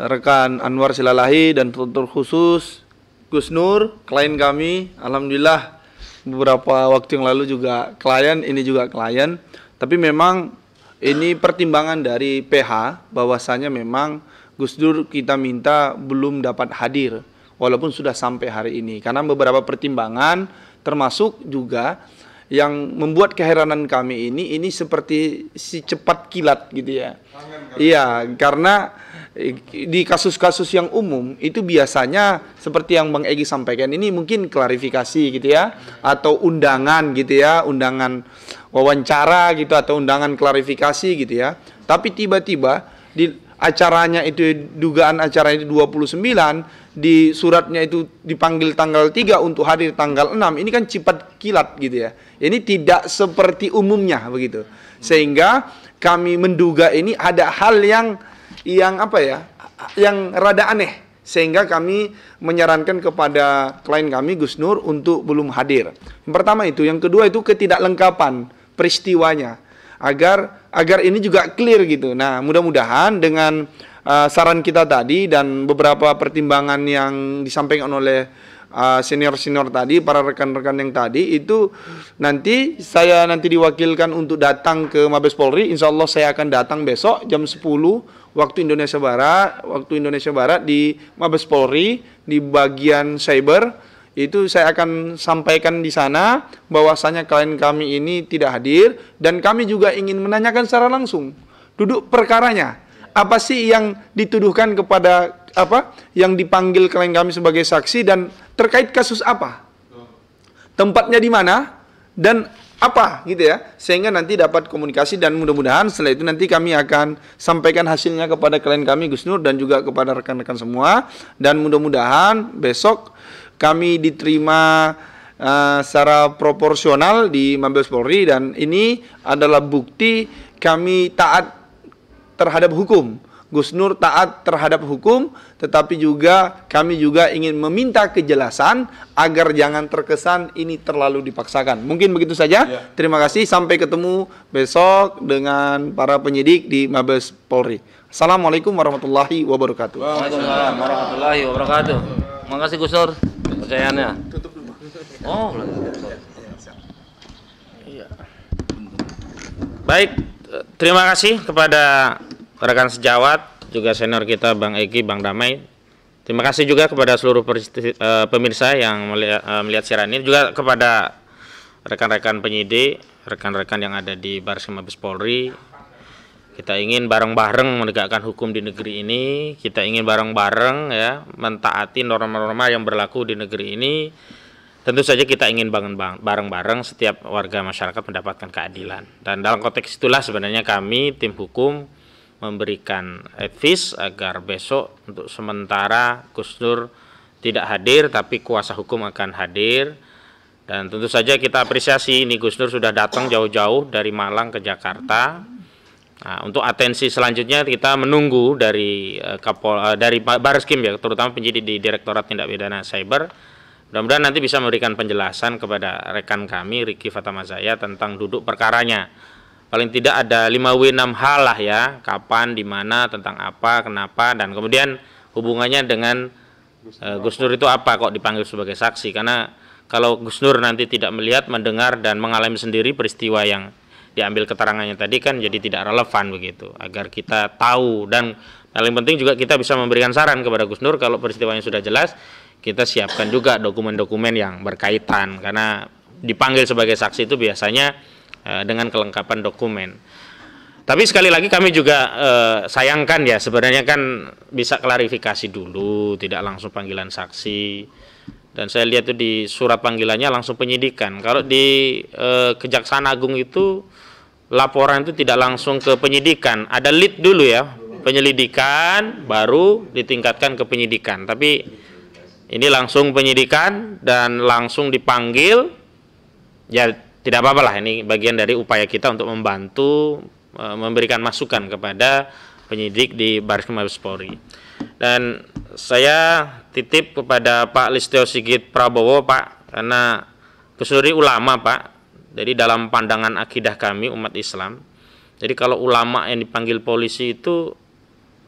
Speaker 4: rekan Anwar Silalahi, dan tutur khusus Gus Nur, klien kami. Alhamdulillah beberapa waktu yang lalu juga klien, ini juga klien. Tapi memang ini pertimbangan dari PH bahwasanya memang Gus Nur kita minta belum dapat hadir walaupun sudah sampai hari ini, karena beberapa pertimbangan termasuk juga yang membuat keheranan kami ini seperti si cepat kilat gitu ya. Iya, karena di kasus-kasus yang umum itu biasanya seperti yang Bang Egy sampaikan ini mungkin klarifikasi gitu ya, atau undangan gitu ya, undangan wawancara gitu atau undangan klarifikasi gitu ya. Tapi tiba-tiba di acaranya itu, dugaan acara itu 29, di suratnya itu dipanggil tanggal 3 untuk hadir tanggal 6. Ini kan cepat kilat gitu ya. Ini tidak seperti umumnya begitu. Sehingga kami menduga ini ada hal yang apa ya, yang rada aneh, sehingga kami menyarankan kepada klien kami Gus Nur untuk belum hadir. Yang pertama itu, yang kedua itu ketidaklengkapan peristiwanya, agar ini juga clear gitu. Nah, mudah-mudahan dengan saran kita tadi dan beberapa pertimbangan yang disampaikan oleh senior-senior tadi, para rekan-rekan yang tadi itu, nanti saya diwakilkan untuk datang ke Mabes Polri. Insya Allah saya akan datang besok jam 10 waktu Indonesia Barat di Mabes Polri di bagian cyber. Itu saya akan sampaikan di sana bahwasanya klien kami ini tidak hadir, dan kami juga ingin menanyakan secara langsung duduk perkaranya. Apa sih yang dituduhkan kepada yang dipanggil klien kami sebagai saksi, dan terkait kasus apa? Tempatnya di mana dan apa gitu ya, sehingga nanti dapat komunikasi, dan mudah-mudahan setelah itu nanti kami akan sampaikan hasilnya kepada klien kami Gus Nur dan juga kepada rekan-rekan semua, dan mudah-mudahan besok kami diterima secara proporsional di Mabes Polri, dan ini adalah bukti kami taat terhadap hukum. Gus Nur taat terhadap hukum, tetapi juga kami juga ingin meminta kejelasan agar jangan terkesan ini terlalu dipaksakan. Mungkin begitu saja. Terima kasih. Sampai ketemu besok dengan para penyidik di Mabes Polri. Assalamualaikum warahmatullahi wabarakatuh.
Speaker 6: Waalaikumsalam warahmatullahi wabarakatuh. Makasih Gus Nur percayaannya. Oh,
Speaker 1: Baik, terima kasih kepada rekan sejawat, juga senior kita Bang Egi, Bang Damai. Terima kasih juga kepada seluruh pemirsa yang melihat siaran ini, juga kepada rekan-rekan penyidik, rekan-rekan yang ada di Bareskrim Mabes Polri. Kita ingin bareng-bareng menegakkan hukum di negeri ini. Kita ingin bareng-bareng ya mentaati norma-norma yang berlaku di negeri ini. Tentu saja kita ingin bareng-bareng setiap warga masyarakat mendapatkan keadilan. Dan dalam konteks itulah sebenarnya kami tim hukum memberikan advice agar besok untuk sementara Gus Nur tidak hadir, tapi kuasa hukum akan hadir. Dan tentu saja kita apresiasi ini Gus Nur sudah datang jauh-jauh dari Malang ke Jakarta. Nah, untuk atensi selanjutnya kita menunggu dari dari Bareskrim ya, terutama penyidik di Direktorat Tindak Pidana Cyber. Mudah-mudahan nanti bisa memberikan penjelasan kepada rekan kami Riki Fatamazaya tentang duduk perkaranya. Paling tidak ada 5W 6 hal lah ya, kapan, di mana, tentang apa, kenapa, dan kemudian hubungannya dengan Gus Nur itu apa kok dipanggil sebagai saksi. Karena kalau Gus Nur nanti tidak melihat, mendengar, dan mengalami sendiri peristiwa yang diambil keterangannya tadi kan jadi tidak relevan begitu. Agar kita tahu, dan paling penting juga kita bisa memberikan saran kepada Gus Nur kalau peristiwanya sudah jelas, kita siapkan juga dokumen-dokumen yang berkaitan. Karena dipanggil sebagai saksi itu biasanya dengan kelengkapan dokumen. Tapi sekali lagi kami juga sayangkan ya, sebenarnya kan bisa klarifikasi dulu, tidak langsung panggilan saksi. Dan saya lihat itu di surat panggilannya langsung penyidikan. Kalau di Kejaksaan Agung itu laporan itu tidak langsung ke penyidikan, ada lead dulu ya, penyelidikan baru ditingkatkan ke penyidikan. Tapi ini langsung penyidikan dan langsung dipanggil. Ya tidak apa-apa lah, ini bagian dari upaya kita untuk membantu memberikan masukan kepada penyidik di Bareskrim Mabes Polri. Dan saya titip kepada Pak Listio Sigit Prabowo, Pak, karena Gus Nur ulama, Pak. Jadi dalam pandangan akidah kami umat Islam, jadi kalau ulama yang dipanggil polisi itu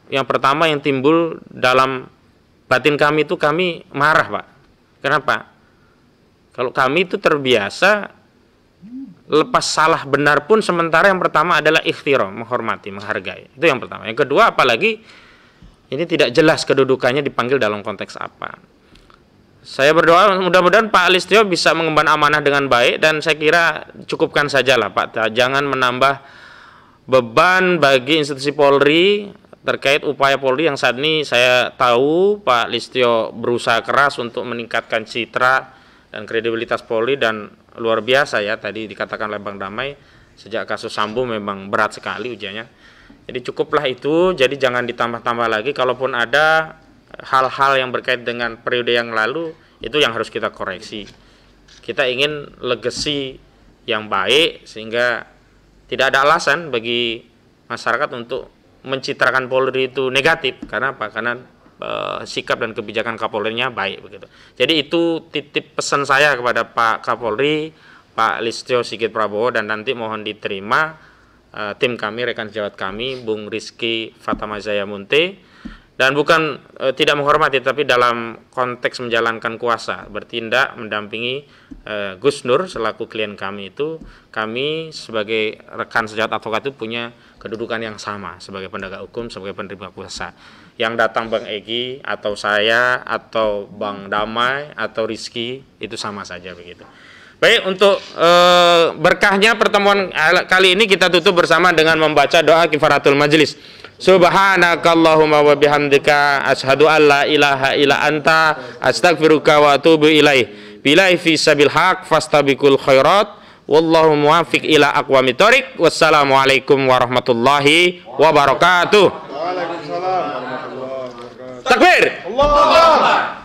Speaker 1: yang pertama yang timbul dalam batin kami itu kami marah, Pak. Kenapa? Kalau kami itu terbiasa lepas salah benar pun sementara yang pertama adalah ikhtiram, menghormati, menghargai. Itu yang pertama. Yang kedua, apalagi ini tidak jelas kedudukannya dipanggil dalam konteks apa. Saya berdoa mudah-mudahan Pak Listio bisa mengemban amanah dengan baik, dan saya kira cukupkan sajalah Pak. Jangan menambah beban bagi institusi Polri terkait upaya Polri yang saat ini saya tahu Pak Listio berusaha keras untuk meningkatkan citra dan kredibilitas Polri, dan luar biasa ya, tadi dikatakan oleh Bang Damai, sejak kasus Sambo memang berat sekali ujiannya. Jadi cukuplah itu, jadi jangan ditambah-tambah lagi. Kalaupun ada hal-hal yang berkait dengan periode yang lalu, itu yang harus kita koreksi. Kita ingin legacy yang baik, sehingga tidak ada alasan bagi masyarakat untuk mencitrakan Polri itu negatif. Karena apa? Karena sikap dan kebijakan Kapolri-nya baik begitu. Jadi itu titip pesan saya kepada Pak Kapolri, Pak Listio Sigit Prabowo, dan nanti mohon diterima tim kami, rekan sejawat kami, Bung Rizky Fatamazaya Munte, dan bukan tidak menghormati, tapi dalam konteks menjalankan kuasa, bertindak mendampingi Gus Nur selaku klien kami itu, kami sebagai rekan sejawat advokat itu punya kedudukan yang sama sebagai penegak hukum, sebagai penerima kuasa. Yang datang Bang Egi atau saya atau Bang Damai atau Rizky itu sama saja begitu. Baik, untuk berkahnya pertemuan kali ini kita tutup bersama dengan membaca doa kifaratul majlis. Subhanakallahumma wa bihamdika asyhadu an la ilaha illa anta astaghfiruka wa atubu ilaih. Billahi fi sabil haq fastabiqul khairat wallahu muwaffiq ila aqwamit thoriq. Wassalamualaikum warahmatullahi wabarakatuh.
Speaker 4: Waalaikumsalam warahmatullahi wabarakatuh.
Speaker 1: Takbir.
Speaker 4: Allah.